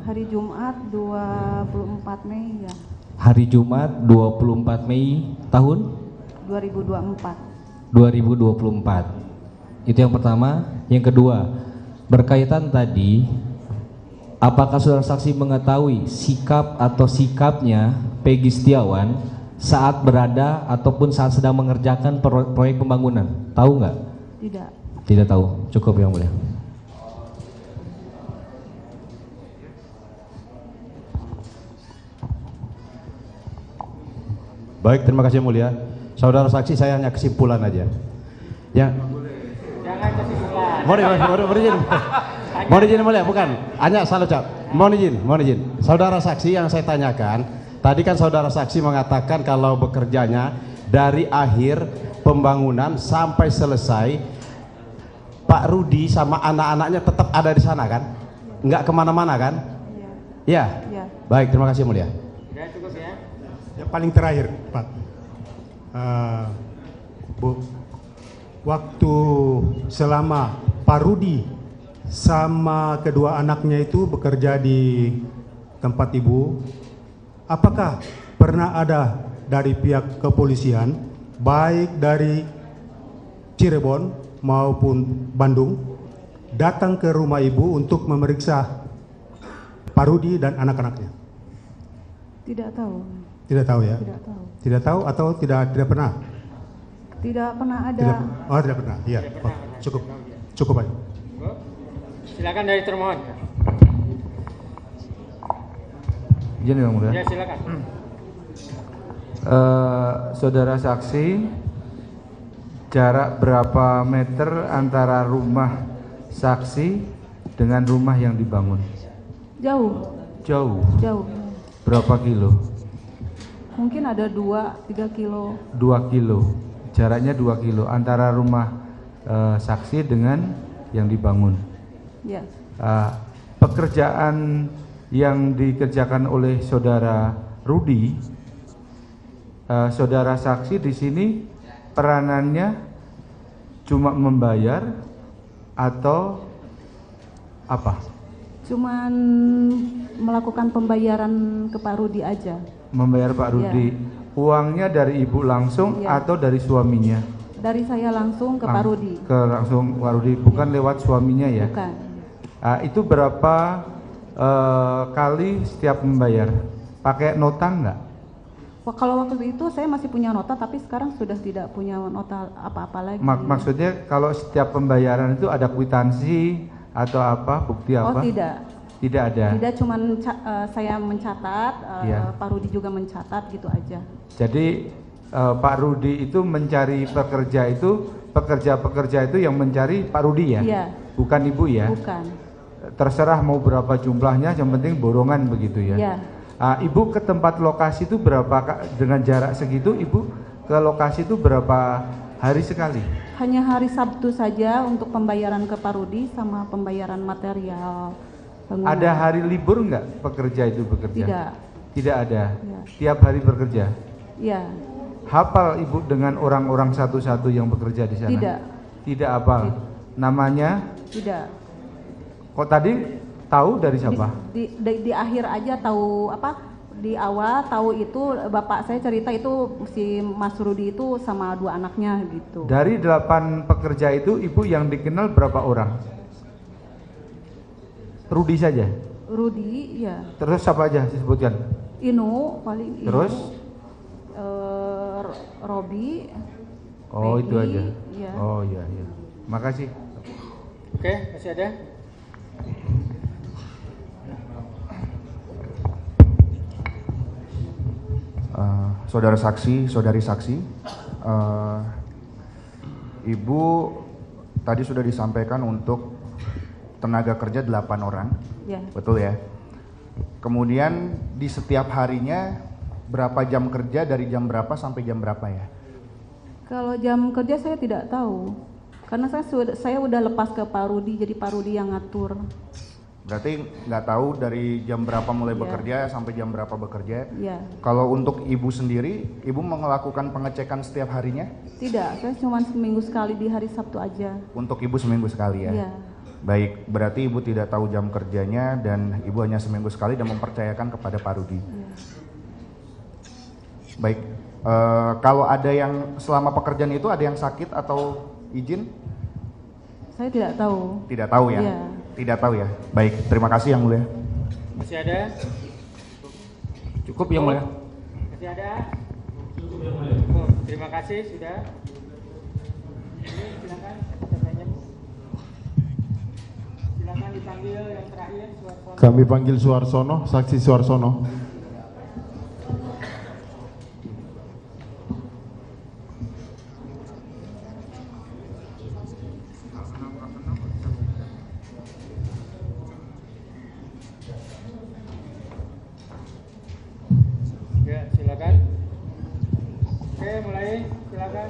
Hari Jumat 24 Mei ya. Hari Jumat 24 Mei tahun? 2024. 2024. Itu yang pertama. Yang kedua, berkaitan tadi, apakah saudara saksi mengetahui sikap atau sikapnya Peggy Setiawan saat berada ataupun saat sedang mengerjakan proyek pembangunan? Tahu nggak? Tidak. Tidak tahu. Cukup yang mulia. Baik, terima kasih yang mulia. Saudara saksi, saya hanya kesimpulan aja. Ya. Jangan kesimpulan. Mohon izin mulia, bukan. Hanya salah ucap. Mohon izin. Saudara saksi, yang saya tanyakan, tadi kan saudara saksi mengatakan kalau bekerjanya dari akhir pembangunan sampai selesai, Pak Rudi sama anak-anaknya tetap ada di sana kan? Enggak kemana-mana kan? Iya. Ya. Baik, terima kasih mulia. Sudah cukup ya. Yang paling terakhir Pak, Bu, waktu selama Pak Rudi sama kedua anaknya itu bekerja di tempat Ibu, apakah pernah ada dari pihak kepolisian, baik dari Cirebon maupun Bandung, datang ke rumah Ibu untuk memeriksa Pak Rudi dan anak-anaknya? Tidak tahu. Tidak tahu ya? Tidak tahu. Tidak tahu atau tidak pernah? Tidak pernah ada. Tidak pernah. Iya. Oh, cukup aja. Silakan dari termohon. Izin yang mulia. Ya silakan. Saudara saksi, jarak berapa meter antara rumah saksi dengan rumah yang dibangun? Jauh. Jauh. Jauh. Berapa kilo? Mungkin ada 2-3 kilo. 2 kilo. Jaraknya 2 kilo antara rumah saksi dengan yang dibangun. Ya. Pekerjaan yang dikerjakan oleh saudara Rudi, saudara saksi di sini peranannya cuma membayar atau apa? Cuman melakukan pembayaran ke Pak Rudi aja. Membayar Pak Rudi. Ya. Uangnya dari Ibu langsung atau dari suaminya? Dari saya langsung ke Pak Rudi. Langsung Pak Rudi, bukan lewat suaminya ya? Bukan. Itu berapa kali setiap membayar? Pakai nota enggak? Wah, kalau waktu itu saya masih punya nota, tapi sekarang sudah tidak punya nota apa-apa lagi. Maksudnya kalau setiap pembayaran itu ada kwitansi atau apa, bukti apa? Oh, tidak. Tidak ada. Tidak, cuman saya mencatat, Iya. Pak Rudi juga mencatat, gitu aja. Jadi Pak Rudi itu mencari pekerja itu, pekerja-pekerja itu yang mencari Pak Rudi ya? Iya. Bukan Ibu ya? Bukan. Terserah mau berapa jumlahnya, yang penting borongan begitu ya? Iya. Ibu ke tempat lokasi itu berapa, dengan jarak segitu Ibu ke lokasi itu berapa hari sekali? Hanya hari Sabtu saja untuk pembayaran ke Pak Rudi sama pembayaran material bangunan. Ada hari libur enggak pekerja itu bekerja? Tidak. Tidak ada? Ya. Tiap hari bekerja? Iya. Hafal Ibu dengan orang-orang satu-satu yang bekerja di sana? Tidak. Tidak hafal? Namanya? Tidak. Kok tadi tahu dari siapa? Di akhir aja tahu apa? Di awal tahu itu bapak saya cerita itu si Mas Rudi itu sama 2 anaknya gitu. Dari 8 pekerja itu Ibu yang dikenal berapa orang? Rudi saja? Rudi, ya. Terus siapa aja disebutkan? Inu paling. Terus? Robi. Oh, Peggy, itu aja. iya. Oh iya iya. Makasih. Oke, masih ada? Saudara saksi, saudari saksi, Ibu tadi sudah disampaikan untuk tenaga kerja 8 orang, Ya. betul ya? Kemudian di setiap harinya berapa jam kerja, dari jam berapa sampai jam berapa ya? Kalau jam kerja saya tidak tahu, karena saya udah lepas ke Pak Rudi, jadi Pak Rudi yang ngatur. Berarti nggak tahu dari jam berapa mulai Ya. bekerja sampai jam berapa bekerja? Ya. Kalau untuk Ibu sendiri, Ibu melakukan pengecekan setiap harinya? Tidak, saya cuma seminggu sekali di hari Sabtu aja. Untuk Ibu seminggu sekali ya? Iya. Baik, berarti Ibu tidak tahu jam kerjanya dan Ibu hanya seminggu sekali dan mempercayakan kepada Pak Rudi. Iya. Baik, kalau ada yang selama pekerjaan itu ada yang sakit atau izin? Saya tidak tahu. Tidak tahu ya? Iya. Tidak tahu ya? Baik, terima kasih Yang Mulia. Masih ada? Cukup Yang Mulia. Masih ada? Cukup Yang Mulia. Oh, terima kasih sudah. Ini silakan katanya. Silakan dipanggil yang terakhir Suarsono. Kami panggil Suarsono, saksi Suarsono. Ya, silakan. Oke, mulai. Silakan.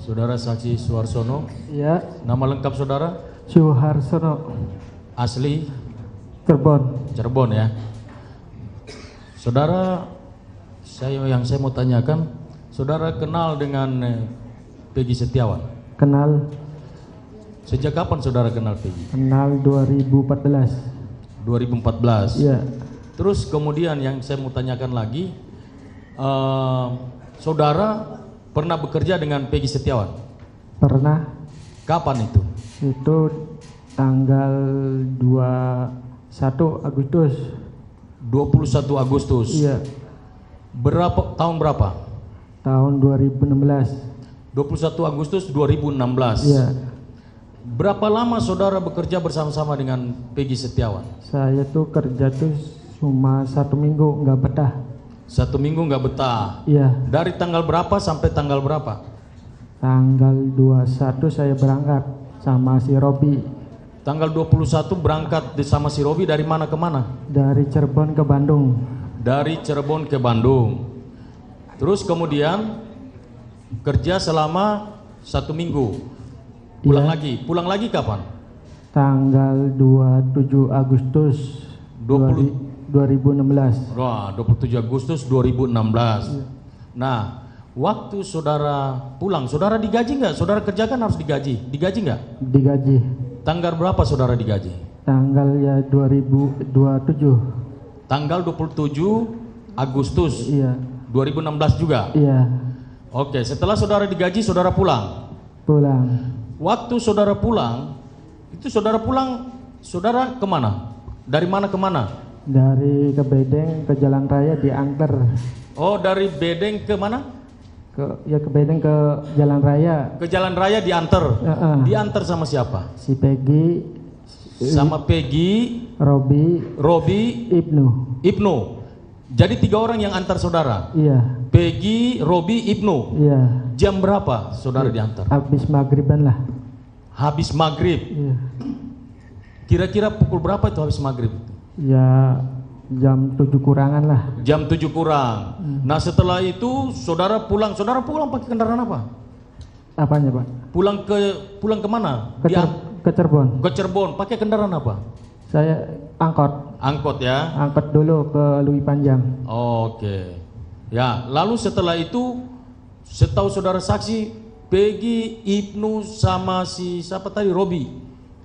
Saudara saksi Suarsono. Ya. Nama lengkap saudara? Suharsono. Asli? Cirebon. Cirebon ya. Saudara, yang saya mau tanyakan, saudara kenal dengan Peggy Setiawan? Kenal. Sejak kapan saudara kenal Peggy? Kenal 2014. 2014. Iya. Terus kemudian yang saya mau tanyakan lagi, saudara pernah bekerja dengan Peggy Setiawan? Pernah. Kapan itu? Itu tanggal 21 Agustus. 21 Agustus. Iya. Tahun berapa? Tahun 2016. 21 Agustus 2016. Iya. Berapa lama saudara bekerja bersama-sama dengan Peggy Setiawan? Saya tuh kerja tuh cuma 1 minggu, nggak betah. 1 minggu nggak betah? Iya. Dari tanggal berapa sampai tanggal berapa? Tanggal 21 saya berangkat sama si Robi. Tanggal 21 berangkat sama si Robi dari mana ke mana? Dari Cirebon ke Bandung. Dari Cirebon ke Bandung. Terus kemudian kerja selama 1 minggu. Pulang lagi. Pulang lagi kapan? Tanggal 27 Agustus 2016. Wah, 27 Agustus 2016. Nah, waktu saudara pulang, saudara digaji nggak? Saudara kerjakan harus digaji. Digaji nggak? Digaji. Tanggal berapa saudara digaji? Tanggal ya 2027. Tanggal 27 Agustus. Iya. 2016 juga? Iya. Oke, setelah saudara digaji, saudara pulang? Pulang. waktu saudara pulang, itu saudara kemana? Dari mana ke mana? Dari ke Bedeng ke Jalan Raya diantar. Oh, dari Bedeng ke mana? Ke Bedeng ke Jalan Raya. Ke Jalan Raya diantar. Diantar sama siapa? Si Peggy. Sama Peggy, Robi, Ibnu. Jadi 3 orang yang antar saudara. Iya. Peggy, Robi, Ibnu. Iya. Jam berapa saudara diantar? Habis maghriban lah. Habis maghrib. Iya. Kira-kira pukul berapa itu habis maghrib? Ya jam 7 kurangan lah. Jam 7 kurang. Nah setelah itu saudara pulang pakai kendaraan apa? Apanya Pak? Pulang ke mana? Ke Cirebon. Ke Cirebon, pakai kendaraan apa? Saya angkot. Angkot ya? Angkot dulu ke Lui Panjang. Oke. Ya, lalu setelah itu setahu saudara saksi Peggy, Ibnu sama si siapa tadi Robi.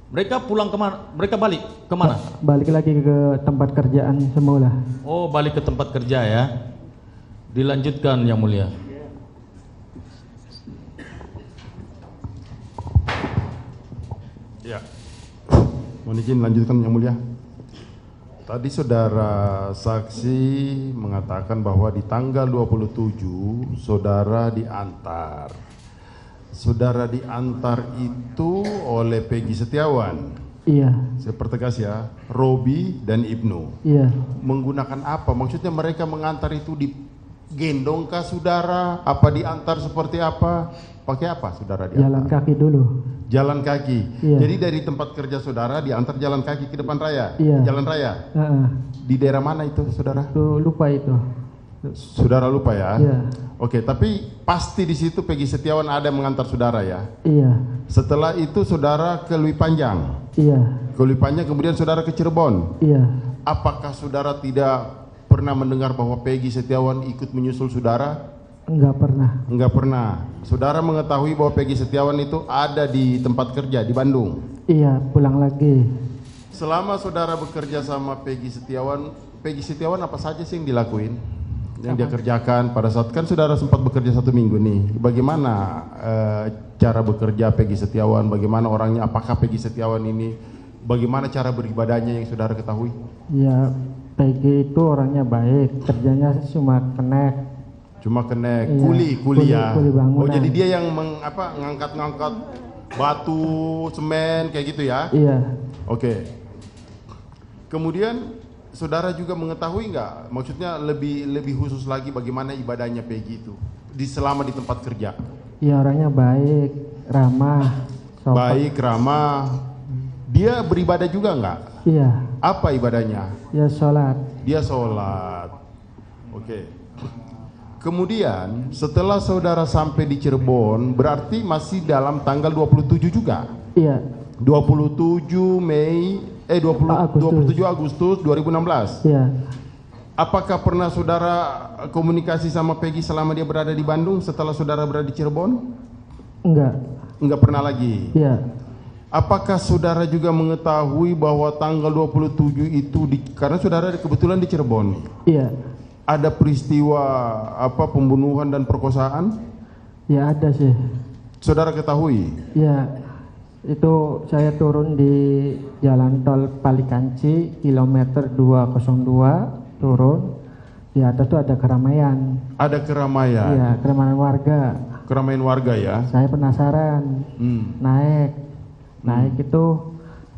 Mereka pulang kemana? Mereka balik kemana? Balik lagi ke tempat kerjaan semula. Oh, balik ke tempat kerja ya. Dilanjutkan Yang Mulia. Ya. Mohon izin lanjutkan Yang Mulia. Tadi saudara saksi mengatakan bahwa di tanggal 27 saudara diantar. Saudara diantar itu oleh Peggy Setiawan. Iya. Saya pertegas ya, Robi dan Ibnu. Iya. Menggunakan apa? Maksudnya mereka mengantar itu digendong kah saudara? Apa diantar seperti apa? Pakai apa saudara diantar? Jalan kaki dulu. Jalan kaki. Iya. Jadi dari tempat kerja saudara diantar jalan kaki ke depan raya. Iya. Jalan raya. Di daerah mana itu saudara? Lupa itu. Saudara lupa ya? Iya. Oke, tapi pasti di situ Peggy Setiawan ada mengantar saudara ya? Iya. Setelah itu saudara ke Lui Panjang. Iya. Ke Lui Panjang kemudian saudara ke Cirebon. Iya. Apakah saudara tidak pernah mendengar bahwa Peggy Setiawan ikut menyusul saudara? Enggak pernah. Enggak pernah. Saudara mengetahui bahwa Peggy Setiawan itu ada di tempat kerja di Bandung? Iya, pulang lagi. Selama saudara bekerja sama Peggy Setiawan apa saja sih yang dilakuin? Yang dia kerjakan pada saat kan saudara sempat bekerja 1 minggu nih. Bagaimana cara bekerja Peggy Setiawan? Bagaimana orangnya? Apakah Peggy Setiawan ini? Bagaimana cara beribadahnya yang saudara ketahui? Ya, Peggy itu orangnya baik. Kerjanya cuma kenek. Cuma kenek, Iya, kuli ya. kuli bangunan. Oh jadi dia yang ngangkat-ngangkat batu, semen kayak gitu ya? Iya. Oke. Kemudian saudara juga mengetahui nggak? Maksudnya lebih khusus lagi bagaimana ibadahnya Peggy itu selama di tempat kerja? Iya, orangnya baik, ramah, sopan. Baik, ramah. Dia beribadah juga nggak? Iya. Apa ibadahnya? Ya sholat. Dia sholat. Oke. Kemudian setelah saudara sampai di Cirebon, berarti masih dalam tanggal 27 juga? Iya. 27 Agustus 2016. Iya. Apakah pernah saudara komunikasi sama Peggy selama dia berada di Bandung setelah saudara berada di Cirebon? Enggak. Enggak pernah lagi. Iya. Apakah saudara juga mengetahui bahwa tanggal 27 itu karena saudara kebetulan di Cirebon? Iya. Ada peristiwa pembunuhan dan perkosaan? Ya ada sih. Saudara ketahui? Ya, itu saya turun di jalan tol Palikanci kilometer 202 turun. Di atas tuh ada keramaian. Ada keramaian? Iya, keramaian warga. Keramaian warga ya? Saya penasaran. Naik itu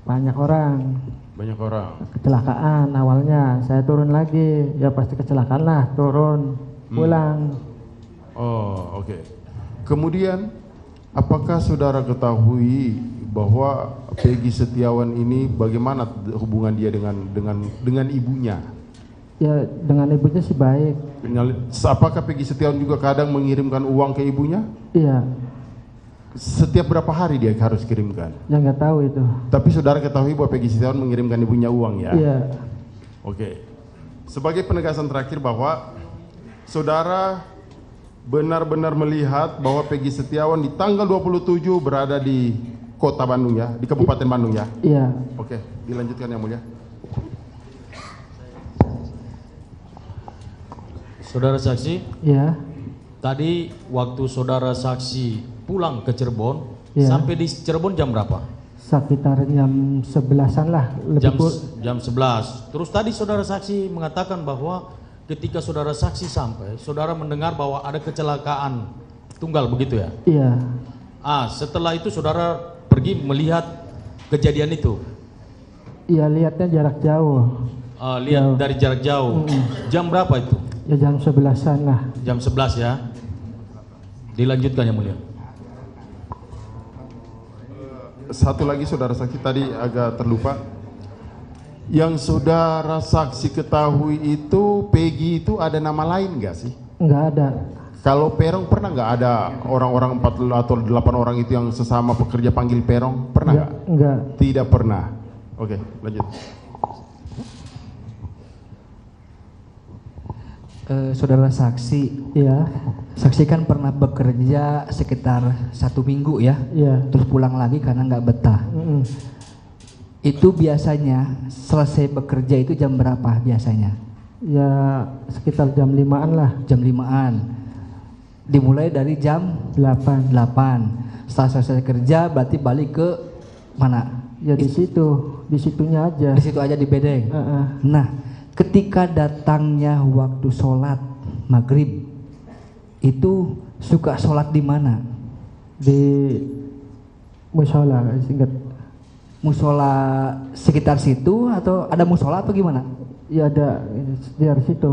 banyak orang. Banyak orang. Kecelakaan awalnya, saya turun lagi, ya pasti kecelakaan lah, turun, pulang. Oh, oke. Kemudian, apakah saudara ketahui bahwa Peggy Setiawan ini bagaimana hubungan dia dengan ibunya? Ya, dengan ibunya sih baik. Apakah Peggy Setiawan juga kadang mengirimkan uang ke ibunya? Iya. Setiap berapa hari dia harus kirimkan? Ya nggak tahu itu. Tapi saudara ketahui bahwa Peggy Setiawan mengirimkan ibunya uang ya? Iya. Oke. Sebagai penegasan terakhir bahwa saudara benar-benar melihat bahwa Peggy Setiawan di tanggal 27 berada di kota Bandung ya, di Kabupaten Bandung ya? Iya. Oke, dilanjutkan Yang Mulia. Saudara saksi? Iya. Tadi waktu saudara saksi pulang ke Cirebon, Ya. Sampai di Cirebon jam berapa? Sekitar jam 11-an lah. Jam 11. Terus tadi saudara saksi mengatakan bahwa ketika saudara saksi sampai, saudara mendengar bahwa ada kecelakaan tunggal, begitu ya? Iya. Setelah itu saudara pergi melihat kejadian itu? Iya, lihatnya jarak jauh. Lihat dari jarak jauh. Jam berapa itu? Ya jam 11-an lah. Jam 11 ya. Dilanjutkan yang mulia. Satu lagi saudara saksi tadi agak terlupa. Yang saudara saksi ketahui itu Peggy itu ada nama lain nggak sih? Nggak ada. Kalau Perong pernah nggak ada orang-orang 4 atau 8 orang itu yang sesama pekerja panggil Perong? Pernah nggak? Nggak. Tidak pernah. Oke, lanjut. Saudara saksi, ya, saksi kan pernah bekerja sekitar 1 minggu ya, terus pulang lagi karena nggak betah. Itu biasanya selesai bekerja itu jam berapa biasanya? Ya sekitar jam 5-an lah. Jam 5-an. Dimulai dari jam 8. Setelah selesai kerja berarti balik ke mana? Ya di situnya aja. Di situ aja di bedeng. Nah, ketika datangnya waktu sholat maghrib itu suka sholat di mana? Di musola, ingat. Musola sekitar situ atau ada musola atau gimana? Ya ada di situ.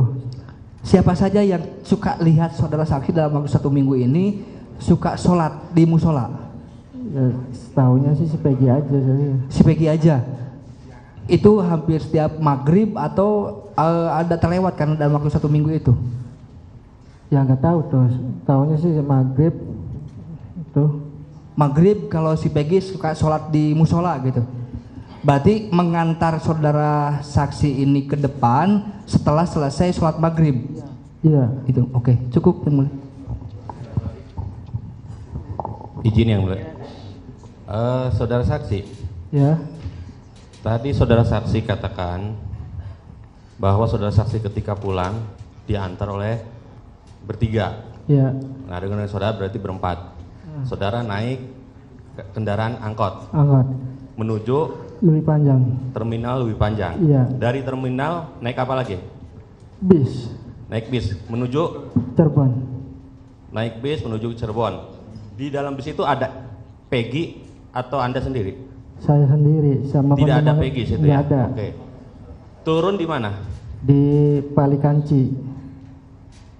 Siapa saja yang suka lihat saudara saksi dalam waktu 1 minggu ini suka sholat di musola? Ya, setahunya sih si Peggy aja. Si Peggy aja. Itu hampir setiap maghrib atau ada terlewat karena dalam waktu 1 minggu itu? Ya nggak tahu tuh. Tahunya sih maghrib itu. Maghrib kalau si Peggy suka sholat di musola gitu. Berarti mengantar saudara saksi ini ke depan setelah selesai sholat maghrib. Iya. Itu oke, cukup yang mulia. Izin yang mulia. Saudara saksi. Ya. Tadi saudara saksi katakan bahwa saudara saksi ketika pulang diantar oleh bertiga. Ya. Nah dengan saudara berarti berempat. Saudara naik kendaraan angkot. Menuju Lebih panjang. Terminal Lebih Panjang. Iya. Dari terminal naik apa lagi? Bis. Naik bis menuju Cirebon. Naik bis menuju Cirebon. Di dalam bis itu ada Peggy atau Anda sendiri? Saya sendiri sama Tidak ada Peggy situ ya? Ada. Oke. Turun di mana? Di Palikanci.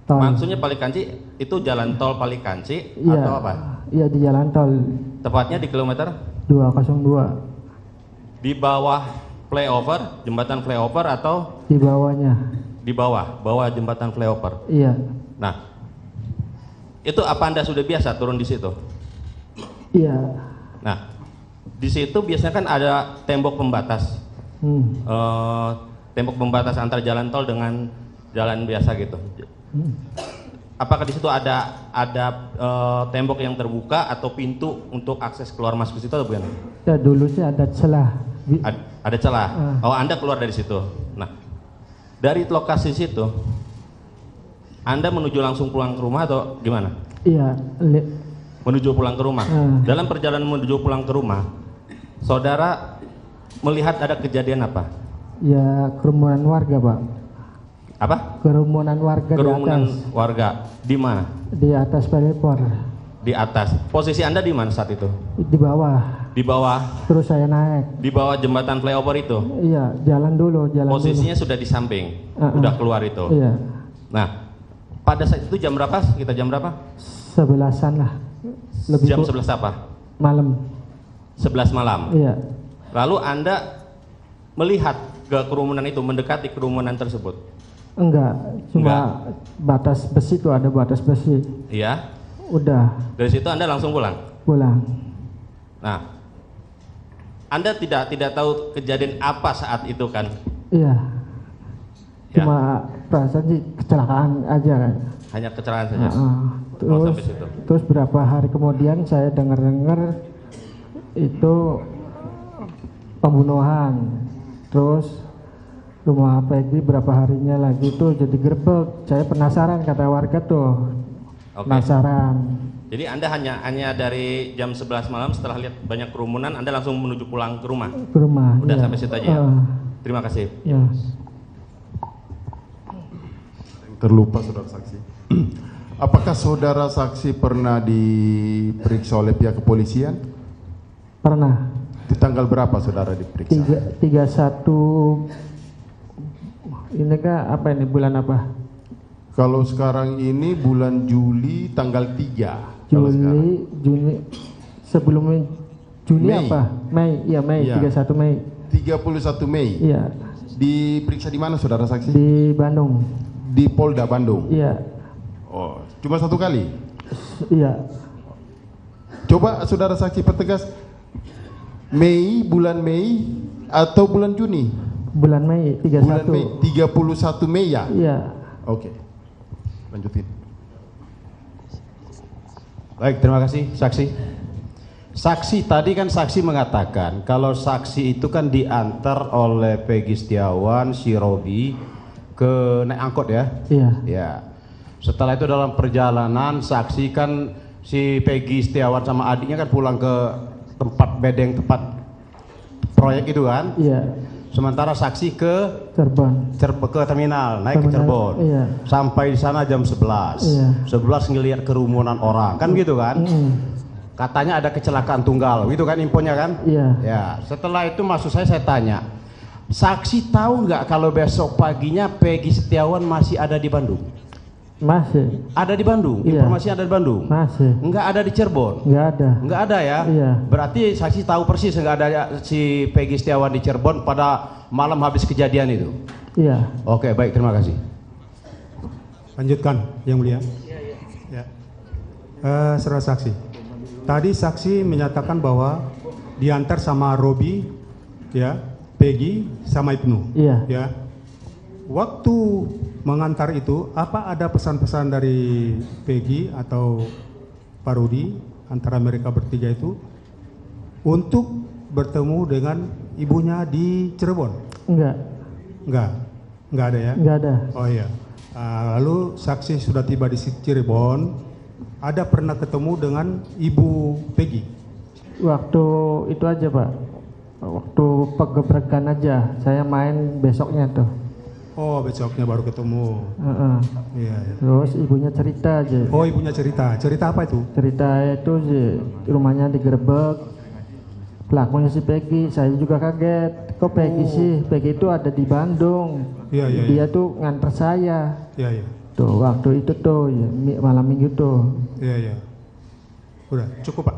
Tol. Maksudnya Palikanci itu jalan tol Palikanci Iya. atau apa? Iya di jalan tol. Tepatnya di kilometer 202. di bawah flyover, jembatan flyover atau Di bawahnya. di bawah jembatan flyover. Iya. Nah, itu apa Anda sudah biasa turun di situ? Iya. Nah, di situ biasanya kan ada tembok pembatas, tembok pembatas antar jalan tol dengan jalan biasa gitu. Apakah di situ ada tembok yang terbuka atau pintu untuk akses keluar masuk ke situ atau bukan? Ya dulu sih ada celah. Ada celah. Oh, Anda keluar dari situ. Nah, dari lokasi situ, Anda menuju langsung pulang ke rumah atau gimana? Iya. Menuju pulang ke rumah. Dalam perjalanan menuju pulang ke rumah, saudara melihat ada kejadian apa? Ya kerumunan warga, Pak. Apa? Kerumunan warga. Kerumunan di atas. warga. Di mana? Di atas flyover. Di atas. Posisi Anda di mana saat itu? Di bawah. Di bawah. Terus saya naik. Di bawah jembatan flyover itu. Iya, jalan dulu. Posisinya sudah di samping. Udah keluar itu. Iya. Nah, pada saat itu jam berapa? Kita jam berapa? 11-an lah. Jam 11 apa? Malam. 11 malam. Iya. Lalu Anda melihat ke kerumunan itu, mendekati kerumunan tersebut? Enggak, cuma batas besi itu, ada batas besi. Iya. Udah. Dari situ Anda langsung pulang? Pulang. Nah, Anda tidak tahu kejadian apa saat itu kan? Iya. Ya. Cuma perasaan sih kecelakaan aja. Hanya kecelakaan saja. Terus berapa hari kemudian saya dengar itu pembunuhan. Terus rumah Peggy berapa harinya lagi tuh jadi gerbek. Saya penasaran, kata warga tuh, Oke. Penasaran. Jadi Anda hanya dari jam 11 malam setelah lihat banyak kerumunan Anda langsung menuju pulang ke rumah? Ke rumah. Udah iya. sampai situ aja ya? Terima kasih. Ya. Terlupa saudara saksi. Apakah saudara saksi pernah diperiksa oleh pihak kepolisian? Pernah. Di tanggal berapa saudara diperiksa? 31 ini kah apa ini bulan apa? Kalau sekarang ini bulan Juli tanggal 3. Juni sebelumnya Juni Mei. apa? Mei, iya Mei, Iya. 31 Mei. 31 Mei. Iya. Diperiksa di mana saudara saksi? Di Bandung. Di Polda Bandung. Iya. Oh, cuma satu kali. Iya. Coba saudara saksi pertegas bulan Mei atau bulan Juni? Bulan Mei 31. Bulan Mei 31 Mei ya? Iya. Oke. Lanjutin. Baik, terima kasih saksi. Saksi tadi kan saksi mengatakan kalau saksi itu kan diantar oleh Peggy Setiawan, si Robi ke naik angkot ya? Iya. Ya. Setelah itu dalam perjalanan saksi kan si Peggy Setiawan sama adiknya kan pulang ke tempat bedeng tempat proyek itu kan? Iya. Sementara saksi ke Cirebon. ke terminal, naik ke Cirebon. Iya. Sampai di sana jam 11. Iya. 11 ngelihat kerumunan orang, kan gitu kan? Katanya ada kecelakaan tunggal, gitu kan infonya kan? Iya. Ya, setelah itu maksud saya tanya, saksi tahu nggak kalau besok paginya Peggy Setiawan masih ada di Bandung? Masih. Ada di Bandung? Iya. Informasi ada di Bandung? Masih. Nggak ada di Cirebon? Nggak ada. Nggak ada ya? Iya. Berarti saksi tahu persis nggak ada si Peggy Setiawan di Cirebon pada malam habis kejadian itu? Iya. Oke, baik, terima kasih. Lanjutkan, Yang Mulia. Ya. Saudara saksi. Tadi saksi menyatakan bahwa diantar sama Robi, ya, Peggy sama Ibnu. Iya. Ya. Waktu mengantar itu, apa ada pesan-pesan dari Peggy atau Pak Rudi antara mereka bertiga itu untuk bertemu dengan ibunya di Cirebon? Enggak. Enggak ada ya? Enggak ada. Oh iya. Lalu saksi sudah tiba di Cirebon, ada pernah ketemu dengan ibu Peggy? Waktu itu aja Pak. Waktu penggebrekan aja. Saya main besoknya tuh. Oh, besoknya baru ketemu. Iya, iya. Terus ibunya cerita aja. Oh, ibunya cerita. Cerita apa itu? Cerita itu sih rumahnya digerebek. Pelakunya si Peggy. Saya juga kaget. Kok Peggy sih? Peggy itu ada di Bandung. Iya, iya. Dia tuh nganter saya. Iya, iya. Tuh waktu itu tuh ya, malam minggu tuh. Iya, iya. Udah, cukup Pak.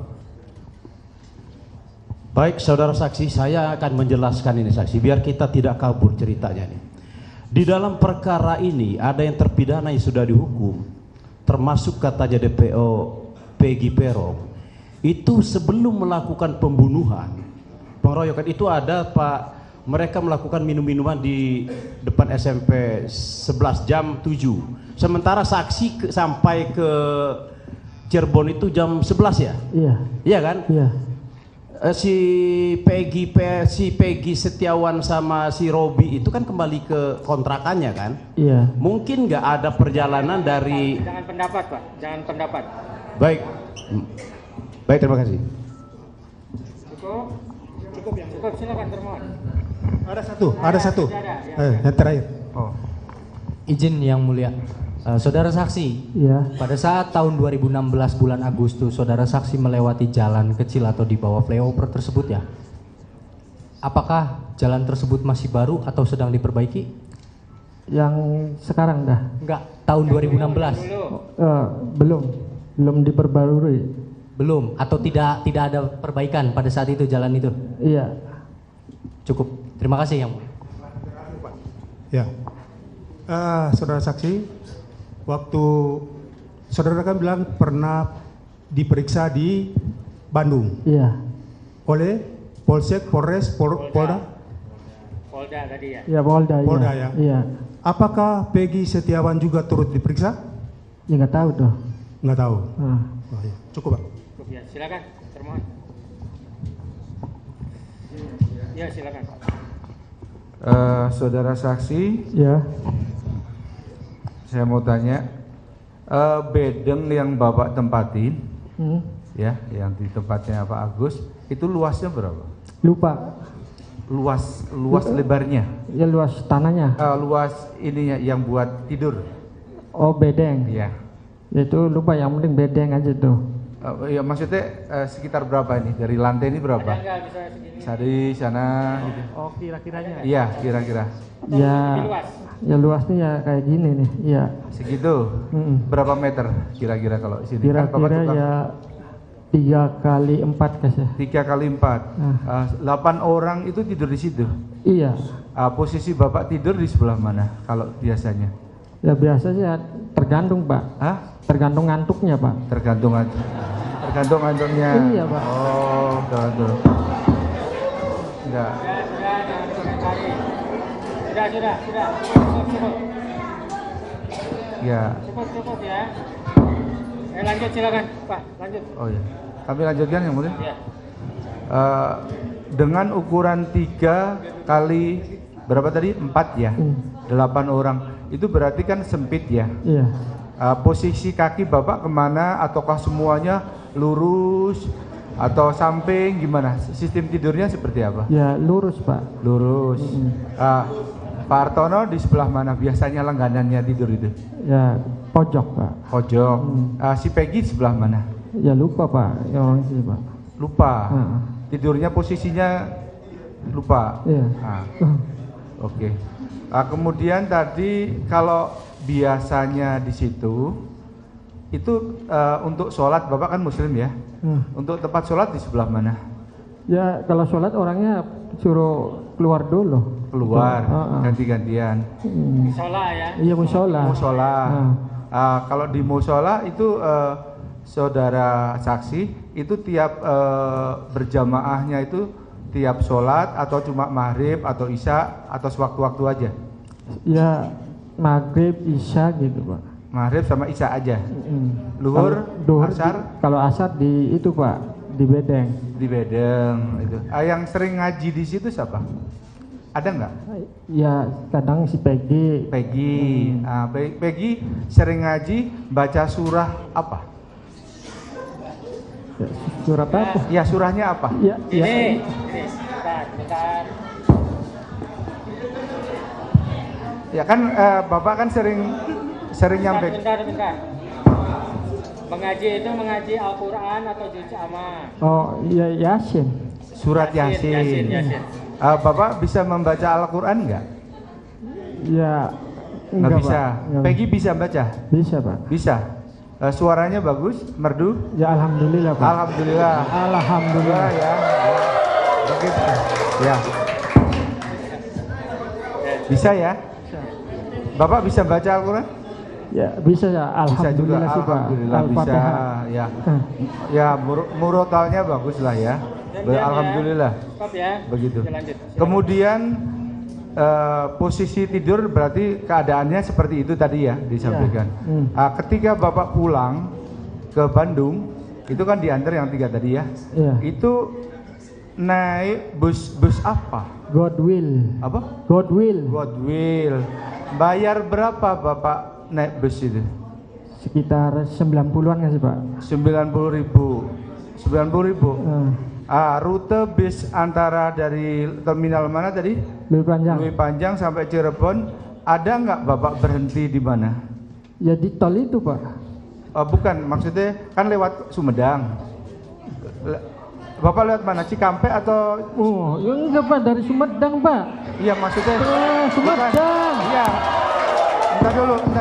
Baik, saudara saksi, saya akan menjelaskan ini saksi, biar kita tidak kabur ceritanya nih. Di dalam perkara ini ada yang terpidana yang sudah dihukum, termasuk katanya DPO Peggy Peron. Itu sebelum melakukan pembunuhan, pengeroyokan itu ada Pak, mereka melakukan minum-minuman di depan SMP 11 jam 7. Sementara saksi sampai ke Cirebon itu jam 11 ya? Iya. Iya kan? Iya. Si Peggy Setiawan sama si Robi itu kan kembali ke kontrakannya kan? Iya. Mungkin nggak ada perjalanan dari. Jangan pendapat Pak, jangan pendapat. Baik, baik, terima kasih. Cukup silakan termohon. Ada satu. Yang terakhir. Oh. Izin Yang Mulia. Saudara saksi, ya. Pada saat tahun 2016 bulan Agustus, saudara saksi melewati jalan kecil atau di bawah flyover tersebut ya? Apakah jalan tersebut masih baru atau sedang diperbaiki? Yang sekarang dah? Enggak, tahun 2016. Belum diperbarui. Belum, atau tidak ada perbaikan pada saat itu jalan itu? Iya. Cukup, terima kasih Yang Mulia. Ya. Saudara saksi, waktu saudara kan bilang pernah diperiksa di Bandung. Iya. Oleh Polsek, Polres, Polda? Polda tadi ya? Ya, Polda ya. Iya. Apakah Peggy Setiawan juga turut diperiksa? Ya nggak tahu tuh. Nggak tahu. Oh, iya. Cukup Pak. Cukup ya, silakan termohon. Ya silakan. Saudara saksi. Ya. Saya mau tanya, bedeng yang Bapak tempatin, ya, yang di tempatnya Pak Agus, itu luasnya berapa? Lupa. Luas lebarnya? Ya luas tanahnya. Luas ininya yang buat tidur. Oh bedeng. Iya. Itu lupa, yang penting bedeng aja tuh. Ya maksudnya sekitar berapa ini? Dari lantai ini berapa? Dari sana. Gitu. Oh kira-kiranya? Iya kira-kira. Ya luasnya ya kayak gini nih. Iya. Segitu. Berapa meter kira-kira kalau sini? Kira-kira ya 3 kali 4 guys ya. 3 kali 4. 8 orang itu tidur di situ. Iya. Posisi Bapak tidur di sebelah mana kalau biasanya? Ya biasanya tergantung Pak. Hah? Tergantung ngantuknya Pak. Tergantung ngantuknya. Iya Pak. Oh, betul. Enggak. Sudah. Cukup. Ya. Cukup ya. Lanjut silakan Pak, lanjut. Oh ya. Kami lanjutkan yang mulia. Ya. Dengan ukuran 3 kali berapa tadi? 4 ya. 8 orang. Itu berarti kan sempit ya. Iya. Posisi kaki Bapak kemana? Ataukah semuanya lurus atau samping, gimana? Sistem tidurnya seperti apa? Ya lurus Pak. Lurus. Pak Artono di sebelah mana biasanya langganannya tidur itu? Ya pojok Pak. Pojok. Si Peggy sebelah mana? Ya lupa Pak, ya orang sini Pak. Lupa. Tidurnya posisinya lupa. Iya. Oke. Kemudian tadi kalau biasanya di situ itu untuk sholat, Bapak kan Muslim ya? Untuk tempat sholat di sebelah mana? Ya kalau sholat orangnya suruh keluar dulu. Keluar, ganti-gantian. Musola ya? Iya musola. Musola. Kalau di musola itu saudara saksi itu tiap berjamaahnya itu tiap sholat atau cuma maghrib atau isya atau sewaktu-waktu aja? Ya maghrib isya gitu Pak. Maghrib sama isya aja. Luhur, asar? Kalau asar di itu Pak, di bedeng. Di bedeng itu. Yang sering ngaji di situ siapa? Ada nggak? Ya kadang si Peggy. Peggy sering ngaji baca surah apa? Ya, surah apa? Ya surahnya apa? Ya, ini. Bentar. Ya kan Bapak kan sering nyampe. Bentar. Mengaji Al-Quran atau juz amma? Oh iya Yasin. Surat Yasin. Bapak bisa membaca Al-Quran nggak? Ya nggak bisa. Pak. Peggy bisa baca? Bisa Pak. Bisa. Suaranya bagus, merdu? Ya alhamdulillah Pak. Alhamdulillah ya. Begitu. Ya. Bisa ya? Bapak bisa baca Al-Quran? Ya bisa ya. Alhamdulillah bisa juga. sih Pak. Alhamdulillah bisa. Ya. Ya murotalnya bagus lah ya. Alhamdulillah. Begitu. Kemudian posisi tidur berarti keadaannya seperti itu tadi ya disampaikan. Ketika Bapak pulang ke Bandung, itu kan diantar yang 3 tadi ya. Itu naik bus apa? Godwill. Apa? Godwill. Bayar berapa Bapak naik bus itu? Sekitar 90-an nggak sih Pak? 90.000. Rute bis antara dari terminal mana tadi? Lui Panjang sampai Cirebon. Ada nggak Bapak berhenti di mana? Ya di tol itu Pak. Bukan, maksudnya kan lewat Sumedang. Bapak lewat mana? Cikampek atau? Oh, enggak Pak, dari Sumedang Pak. Iya maksudnya. Sumedang. Iya. Entar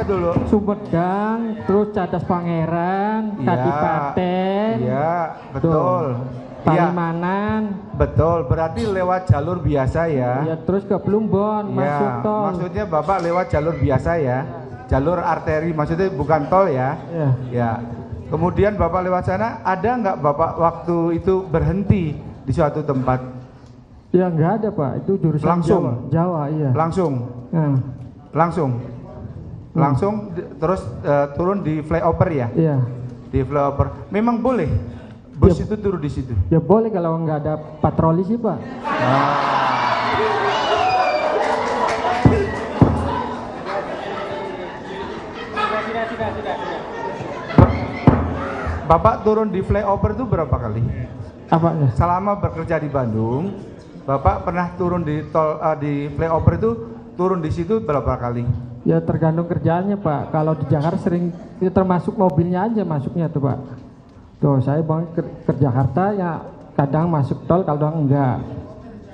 dulu. Sumedang, terus Cadas Pangeran, Kadipaten. Iya, betul. Palimanan. Betul, berarti lewat jalur biasa ya. Ya, terus ke Plumbon, masuk tol. Maksudnya Bapak lewat jalur biasa ya. Jalur arteri, maksudnya bukan tol ya. Ya. Kemudian Bapak lewat sana, ada nggak Bapak waktu itu berhenti di suatu tempat? Ya nggak ada Pak, itu jurusan langsung. Jawa iya. Langsung terus turun di flyover ya? Iya. Di flyover. Memang boleh bus itu turun di situ? Ya boleh kalau nggak ada patroli sih Pak. Sudah. Bapak turun di flyover itu berapa kali? Apanya? Selama bekerja di Bandung, Bapak pernah turun di tol di flyover itu turun di situ berapa kali? Ya tergantung kerjaannya Pak. Kalau di Jakarta sering ya termasuk mobilnya aja masuknya tuh Pak. Tuh saya bang ke Jakarta ya kadang masuk tol kadang enggak.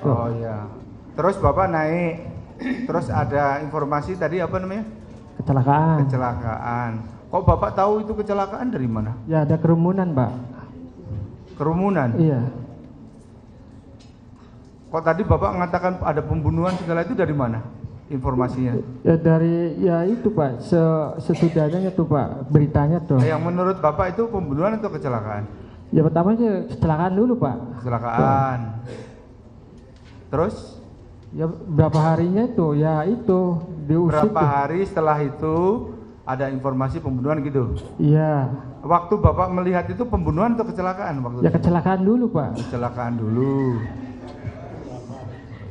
Tuh. Oh ya. Terus Bapak naik, terus ada informasi tadi apa namanya? Kecelakaan. Kecelakaan. Kok Bapak tahu itu kecelakaan dari mana? Ya ada kerumunan Pak. Kerumunan? Iya. Kok tadi Bapak mengatakan ada pembunuhan segala itu dari mana informasinya? Ya dari ya itu Pak, sesudahnya tuh Pak, beritanya tuh. Yang menurut Bapak itu pembunuhan atau kecelakaan? Ya pertama sih kecelakaan dulu Pak. Kecelakaan. Terus? Ya berapa harinya itu? Ya itu diusut. Berapa hari setelah itu ada informasi pembunuhan gitu? Iya. Waktu Bapak melihat itu pembunuhan atau kecelakaan waktu ya itu? Kecelakaan dulu Pak. Kecelakaan dulu.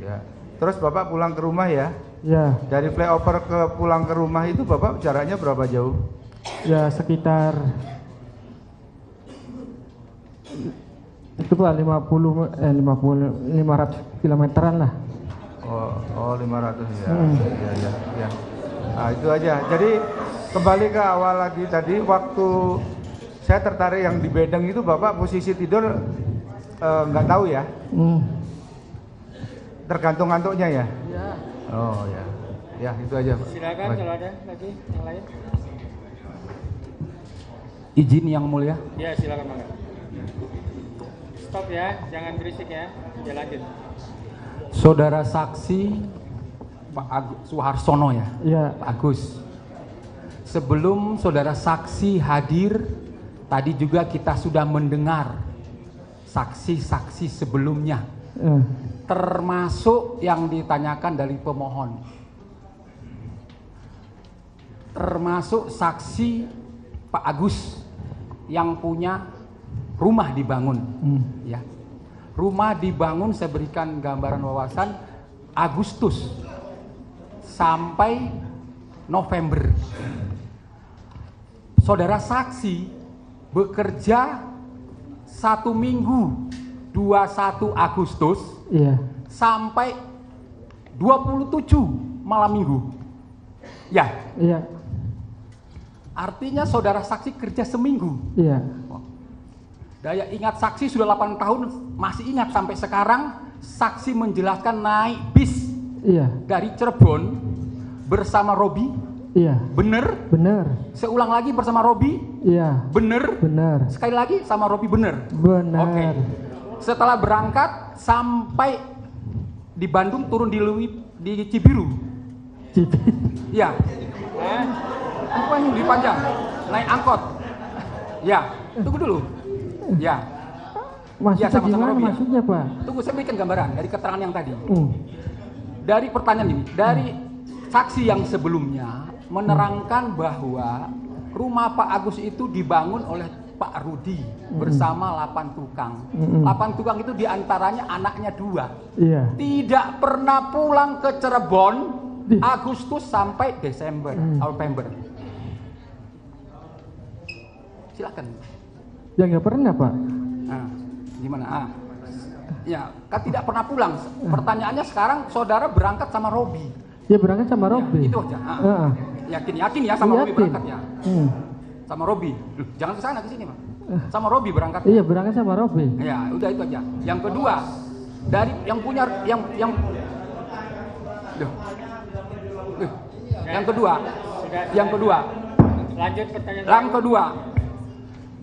Ya. Terus Bapak pulang ke rumah ya? Ya. Dari flyover ke pulang ke rumah itu Bapak jaraknya berapa jauh? Ya sekitar itu Pak 500 kilometeran lah. Oh 500 ya. Ya. Nah, itu aja. Jadi kembali ke awal lagi tadi waktu saya tertarik yang di Bedeng itu Bapak posisi tidur nggak tahu ya? Tergantung ngantuknya ya? Iya. Oh ya. Ya itu aja Pak. Silakan kalau ada lagi yang lain. Izin Yang Mulia. Ya silakan Bang. Stop ya, jangan berisik ya. Ya lanjut. Saudara saksi Pak Suharsono ya? Iya. Pak Agus. Sebelum saudara saksi hadir, tadi juga kita sudah mendengar saksi-saksi sebelumnya. Termasuk yang ditanyakan dari pemohon. Termasuk saksi Pak Agus yang punya rumah dibangun. Ya. Rumah dibangun, saya berikan gambaran wawasan, Agustus sampai November. Saudara saksi bekerja 1 minggu 21 Agustus sampai 27 malam minggu. Ya. Iya. Artinya saudara saksi kerja seminggu. Iya. Daya ingat saksi sudah 8 tahun, masih ingat sampai sekarang. Saksi menjelaskan naik bis dari Cirebon bersama Robi. Iya. Bener? Bener. Saya ulang lagi bersama Robi. Iya. Bener? Bener. Sekali lagi sama Robi bener? Bener. Oke. Setelah berangkat sampai di Bandung turun di Cibiru. Ya. Apa ini lebih panjang? Naik angkot. Ya. Tunggu dulu. Ya. Maksudnya sama-sama gimana Robi, maksudnya Pak? Tunggu, saya berikan gambaran dari keterangan yang tadi. Dari pertanyaan ini, dari saksi yang sebelumnya menerangkan bahwa rumah Pak Agus itu dibangun oleh Pak Rudi bersama 8 tukang. 8 tukang itu diantaranya anaknya 2. Iya. Tidak pernah pulang ke Cirebon Agustus sampai Desember, November. Silakan. Ya nggak pernah Pak. Nah, gimana? Ya, kan tidak pernah pulang. Pertanyaannya sekarang saudara berangkat sama Robi. Ya berangkat sama Robi. Itu aja. Yakin ya sama Robi berangkat ya. Sama Robi. Jangan ke sana, ke sini Pak. Sama Robi berangkat. Iya berangkat sama Robi. Ya, udah itu aja. Yang kedua, dari yang punya yang kedua. Lanjut pertanyaan. Yang kedua.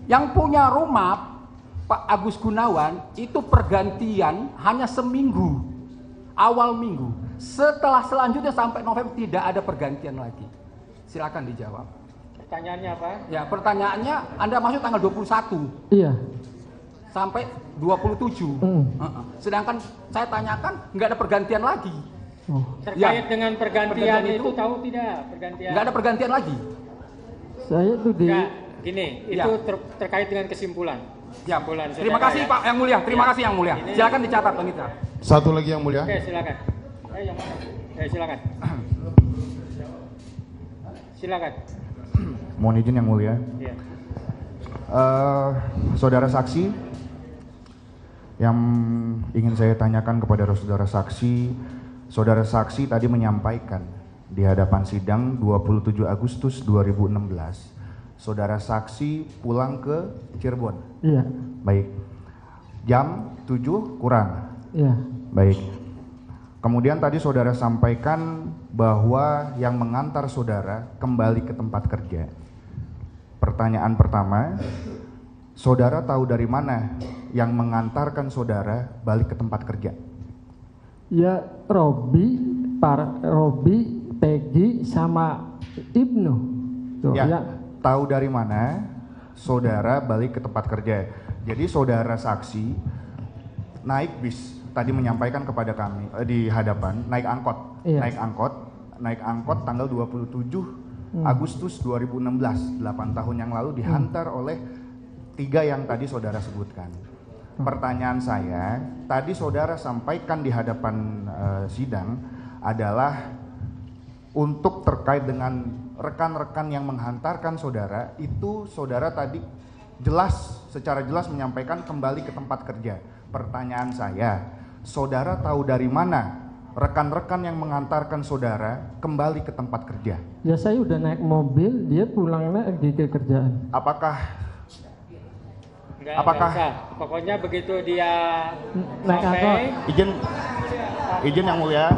Yang punya rumah Pak Agus Gunawan itu pergantian hanya seminggu, awal minggu. Setelah selanjutnya sampai November tidak ada pergantian lagi. Silakan dijawab. Pertanyaannya apa? Ya, pertanyaannya Anda masuk tanggal 21. Iya. Sampai 27. Sedangkan saya tanyakan nggak ada pergantian lagi. Terkait dengan pergantian itu tahu tidak pergantian? Nggak ada pergantian lagi. Saya tuh di Gini, itu terkait dengan kesimpulan. Ya. Terima kasih Pak Yang Mulia. Terima kasih Yang Mulia. Silakan dicatat Bang Itra. Satu lagi Yang Mulia. Oke, silakan. Yang mana? Silakan. Silakan. Mohon izin Yang Mulia. Iya. Saudara saksi, yang ingin saya tanyakan kepada saudara saksi tadi menyampaikan di hadapan sidang 27 Agustus 2016, saudara saksi pulang ke Cirebon. Iya. Baik. Jam 7 kurang. Iya. Baik. Kemudian tadi saudara sampaikan bahwa yang mengantar saudara kembali ke tempat kerja. Pertanyaan pertama, saudara tahu dari mana yang mengantarkan saudara balik ke tempat kerja? Ya, Robi, Peggy, sama Ibnu. Tuh, ya, tahu dari mana saudara balik ke tempat kerja? Jadi saudara saksi naik bis, tadi menyampaikan kepada kami di hadapan, naik angkot. Iya. Naik angkot tanggal 27 Agustus 2016, 8 tahun yang lalu dihantar oleh 3 yang tadi saudara sebutkan. Pertanyaan saya, tadi saudara sampaikan di hadapan sidang adalah untuk terkait dengan rekan-rekan yang menghantarkan saudara, itu saudara tadi secara jelas menyampaikan kembali ke tempat kerja. Pertanyaan saya, saudara tahu dari mana rekan-rekan yang mengantarkan saudara kembali ke tempat kerja? Ya, saya udah naik mobil, dia pulang lagi ke kerjaan. Enggak, pokoknya begitu dia naik angkot. Izin yang mulia.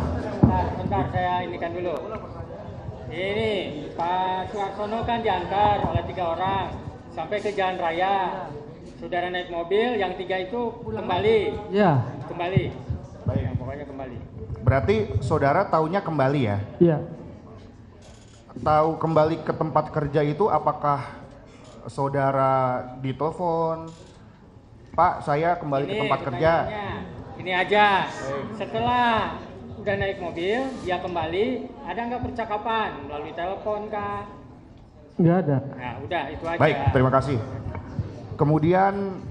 Bentar, saya inikan dulu. Ini Pak Suarsono kan diantar oleh 3 orang sampai ke jalan raya. Saudara naik mobil, yang 3 itu kembali. Iya. Kembali. Baik. Pokoknya kembali. Berarti saudara taunya kembali ya? Iya. Tahu kembali ke tempat kerja itu apakah saudara ditelepon, Pak saya kembali ke tempat kerja? Ini aja, setelah udah naik mobil, dia kembali, ada nggak percakapan melalui telepon kah? Nggak ada. Nah udah itu aja. Baik, terima kasih. Kemudian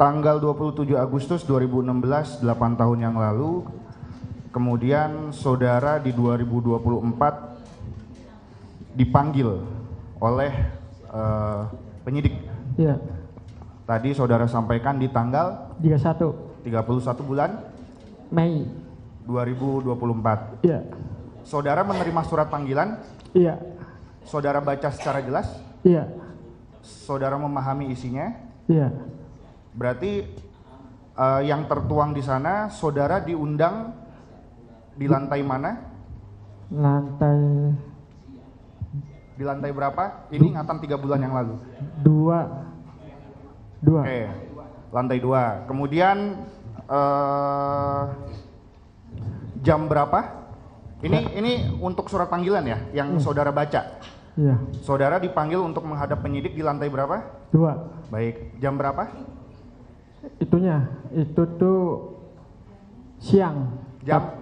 tanggal 27 Agustus 2016, 8 tahun yang lalu, kemudian saudara di 2024 dipanggil oleh penyidik. Iya. Tadi saudara sampaikan di tanggal 31 bulan Mei 2024. Iya. Saudara menerima surat panggilan? Iya. Saudara baca secara jelas? Iya. Saudara memahami isinya? Iya. Berarti yang tertuang di sana, saudara diundang di lantai mana? Di lantai berapa? Ini ingatan 3 bulan yang lalu. 2. Oke, lantai 2. Kemudian jam berapa? Ini untuk surat panggilan ya, yang saudara baca. Iya. Saudara dipanggil untuk menghadap penyidik di lantai berapa? 2. Baik, jam berapa? Itu tuh siang. Jam?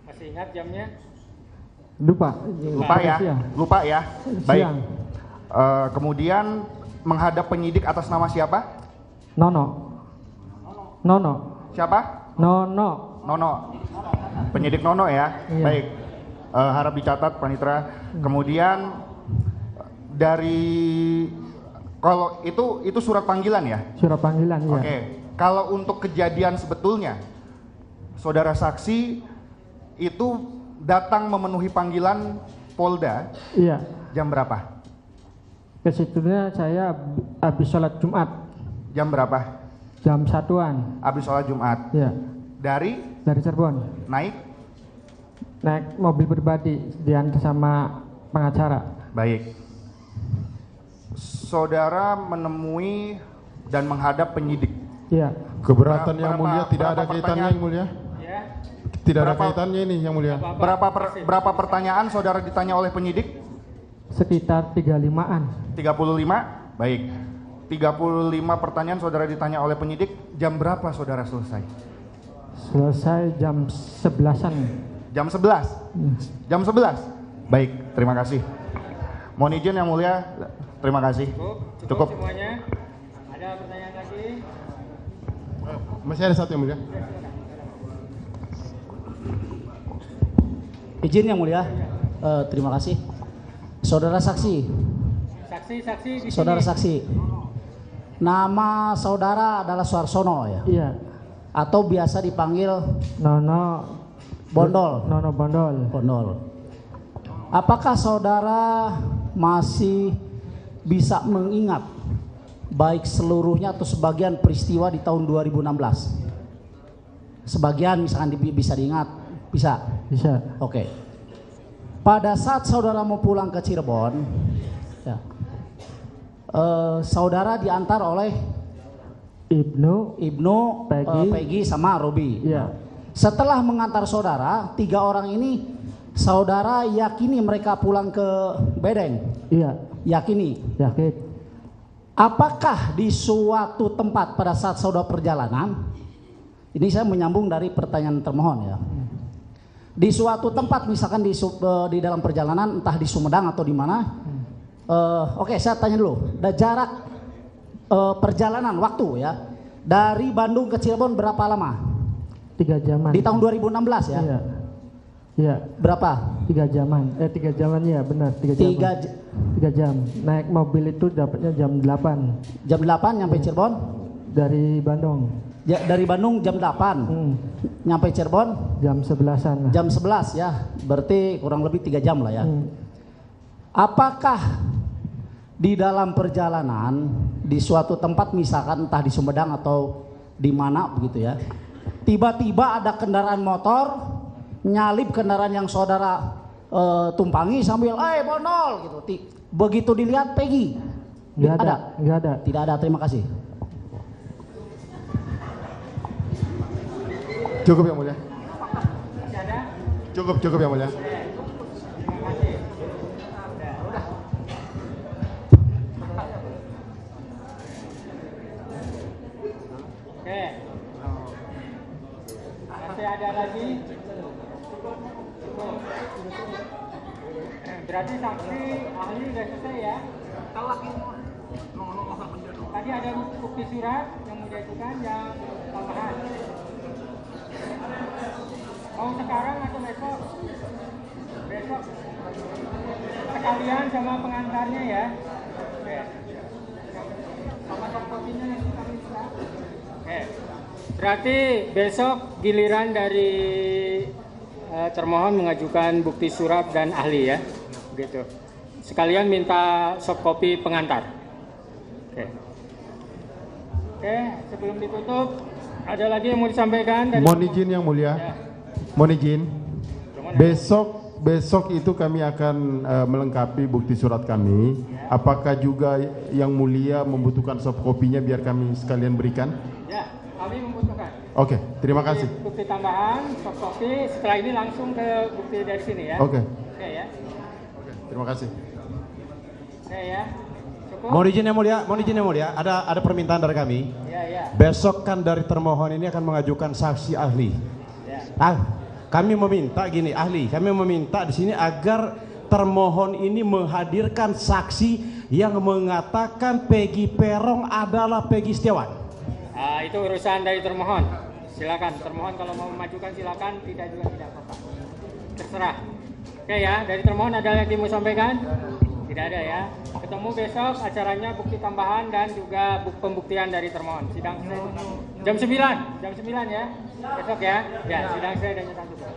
Masih ingat jamnya? Lupa ya. Baik. Siang. Kemudian menghadap penyidik atas nama siapa? Nono. Siapa? Nono. Penyidik Nono ya. Iya. Baik. Harap dicatat Panitra. Kemudian dari kalau itu surat panggilan ya? Surat panggilan ya. Oke. Kalau untuk kejadian sebetulnya, saudara saksi itu datang memenuhi panggilan Polda. Iya. Jam berapa? Kesitunya saya habis sholat Jumat. Jam berapa? Jam 1-an. Habis sholat Jumat. Iya. Dari Cirebon. Naik mobil pribadi diantar sama pengacara. Baik. Saudara menemui dan menghadap penyidik. Iya. Keberatan yang mulia tidak ada kaitannya yang mulia. Tidak ada kaitannya ini yang mulia. Berapa pertanyaan saudara ditanya oleh penyidik? Sekitar 35-an. 35? Baik. 35 pertanyaan saudara ditanya oleh penyidik. Jam berapa saudara selesai? Selesai jam 11-an. Jam 11? Jam 11? Baik, terima kasih. Mohon izin yang mulia, terima kasih. Cukup semuanya. Ada pertanyaan lagi? Masih ada satu yang mulia. Izin yang mulia, terima kasih. Saudara saksi, Saksi di Saudara sini. saksi. Nama saudara adalah Suarsono ya? Iya. Atau biasa dipanggil Nono Bondol? Nono Bondol. Bondol. Apakah saudara masih bisa mengingat baik seluruhnya atau sebagian peristiwa di tahun 2016? Sebagian misalkan bisa diingat? Bisa? Bisa. Oke. Pada saat saudara mau pulang ke Cirebon, ya, saudara diantar oleh Ibnu, Peggy sama Robi. Iya. Setelah mengantar saudara, 3 orang ini saudara yakini mereka pulang ke Bedeng? Iya. Yakini? Yakin. Apakah di suatu tempat pada saat saudara perjalanan, ini saya menyambung dari pertanyaan termohon ya, di suatu tempat misalkan di dalam perjalanan entah di Sumedang atau di mana, oke saya tanya dulu, jarak perjalanan waktu ya dari Bandung ke Cirebon berapa lama? 3 jaman. Di tahun 2016 ya? Iya. Iya. Berapa? 3 jaman. 3 jaman ya benar 3 jam. 3 jam. Naik mobil itu dapatnya jam 8. Jam 8 nyampe Cirebon? Dari Bandung. Ya, dari Bandung jam 8. Nyampe Cirebon? Jam 11-an lah. Jam 11 ya. Berarti kurang lebih 3 jam lah ya. Apakah di dalam perjalanan di suatu tempat misalkan entah di Sumedang atau di mana begitu ya, tiba-tiba ada kendaraan motor nyalip kendaraan yang saudara tumpangi sambil Bondol gitu. Begitu dilihat Peggy. Nggak ada. Nggak ada. Tidak ada. Terima kasih. Cukup yang mulia. Cukup yang mulia. Oke. Masih ada lagi? Berarti saksi ahli sudah selesai ya? Tadi ada bukti surat yang mau diajukan yang tambahan. Mau sekarang atau besok? Besok. Sekalian sama pengantarnya ya. Oke. Sama kopinya yang kita minta. Oke. Berarti besok giliran dari termohon mengajukan bukti surat dan ahli ya, gitu. Sekalian minta soft copy pengantar. Oke, sebelum ditutup ada lagi yang mau disampaikan dari Mohon izin yang mulia. Mohon izin. Besok itu kami akan melengkapi bukti surat kami. Apakah juga yang mulia membutuhkan soft copy-nya biar kami sekalian berikan? Ya, kami membutuhkan. Oke, terima kasih. Bukti tambahan, soft copy, setelah ini langsung ke bukti dari sini ya. Oke. Oke ya. Terima kasih. Oke ya. Cukup? Mohon izin yang mulia, ada permintaan dari kami. Ya. Besok kan dari termohon ini akan mengajukan saksi ahli. Ya. Kami meminta gini, ahli, kami meminta di sini agar termohon ini menghadirkan saksi yang mengatakan Peggy Peron adalah Peggy Setiawan. Itu urusan dari termohon. Silakan termohon kalau mau memajukan silakan, tidak juga tidak apa-apa. Terserah. Oke ya, dari termohon ada lagi mau sampaikan? Tidak ada ya. Ketemu besok acaranya bukti tambahan dan juga pembuktian dari termohon. Sidang jam 9 ya. Besok ya. Ya, sidang saya dan nyata tugas.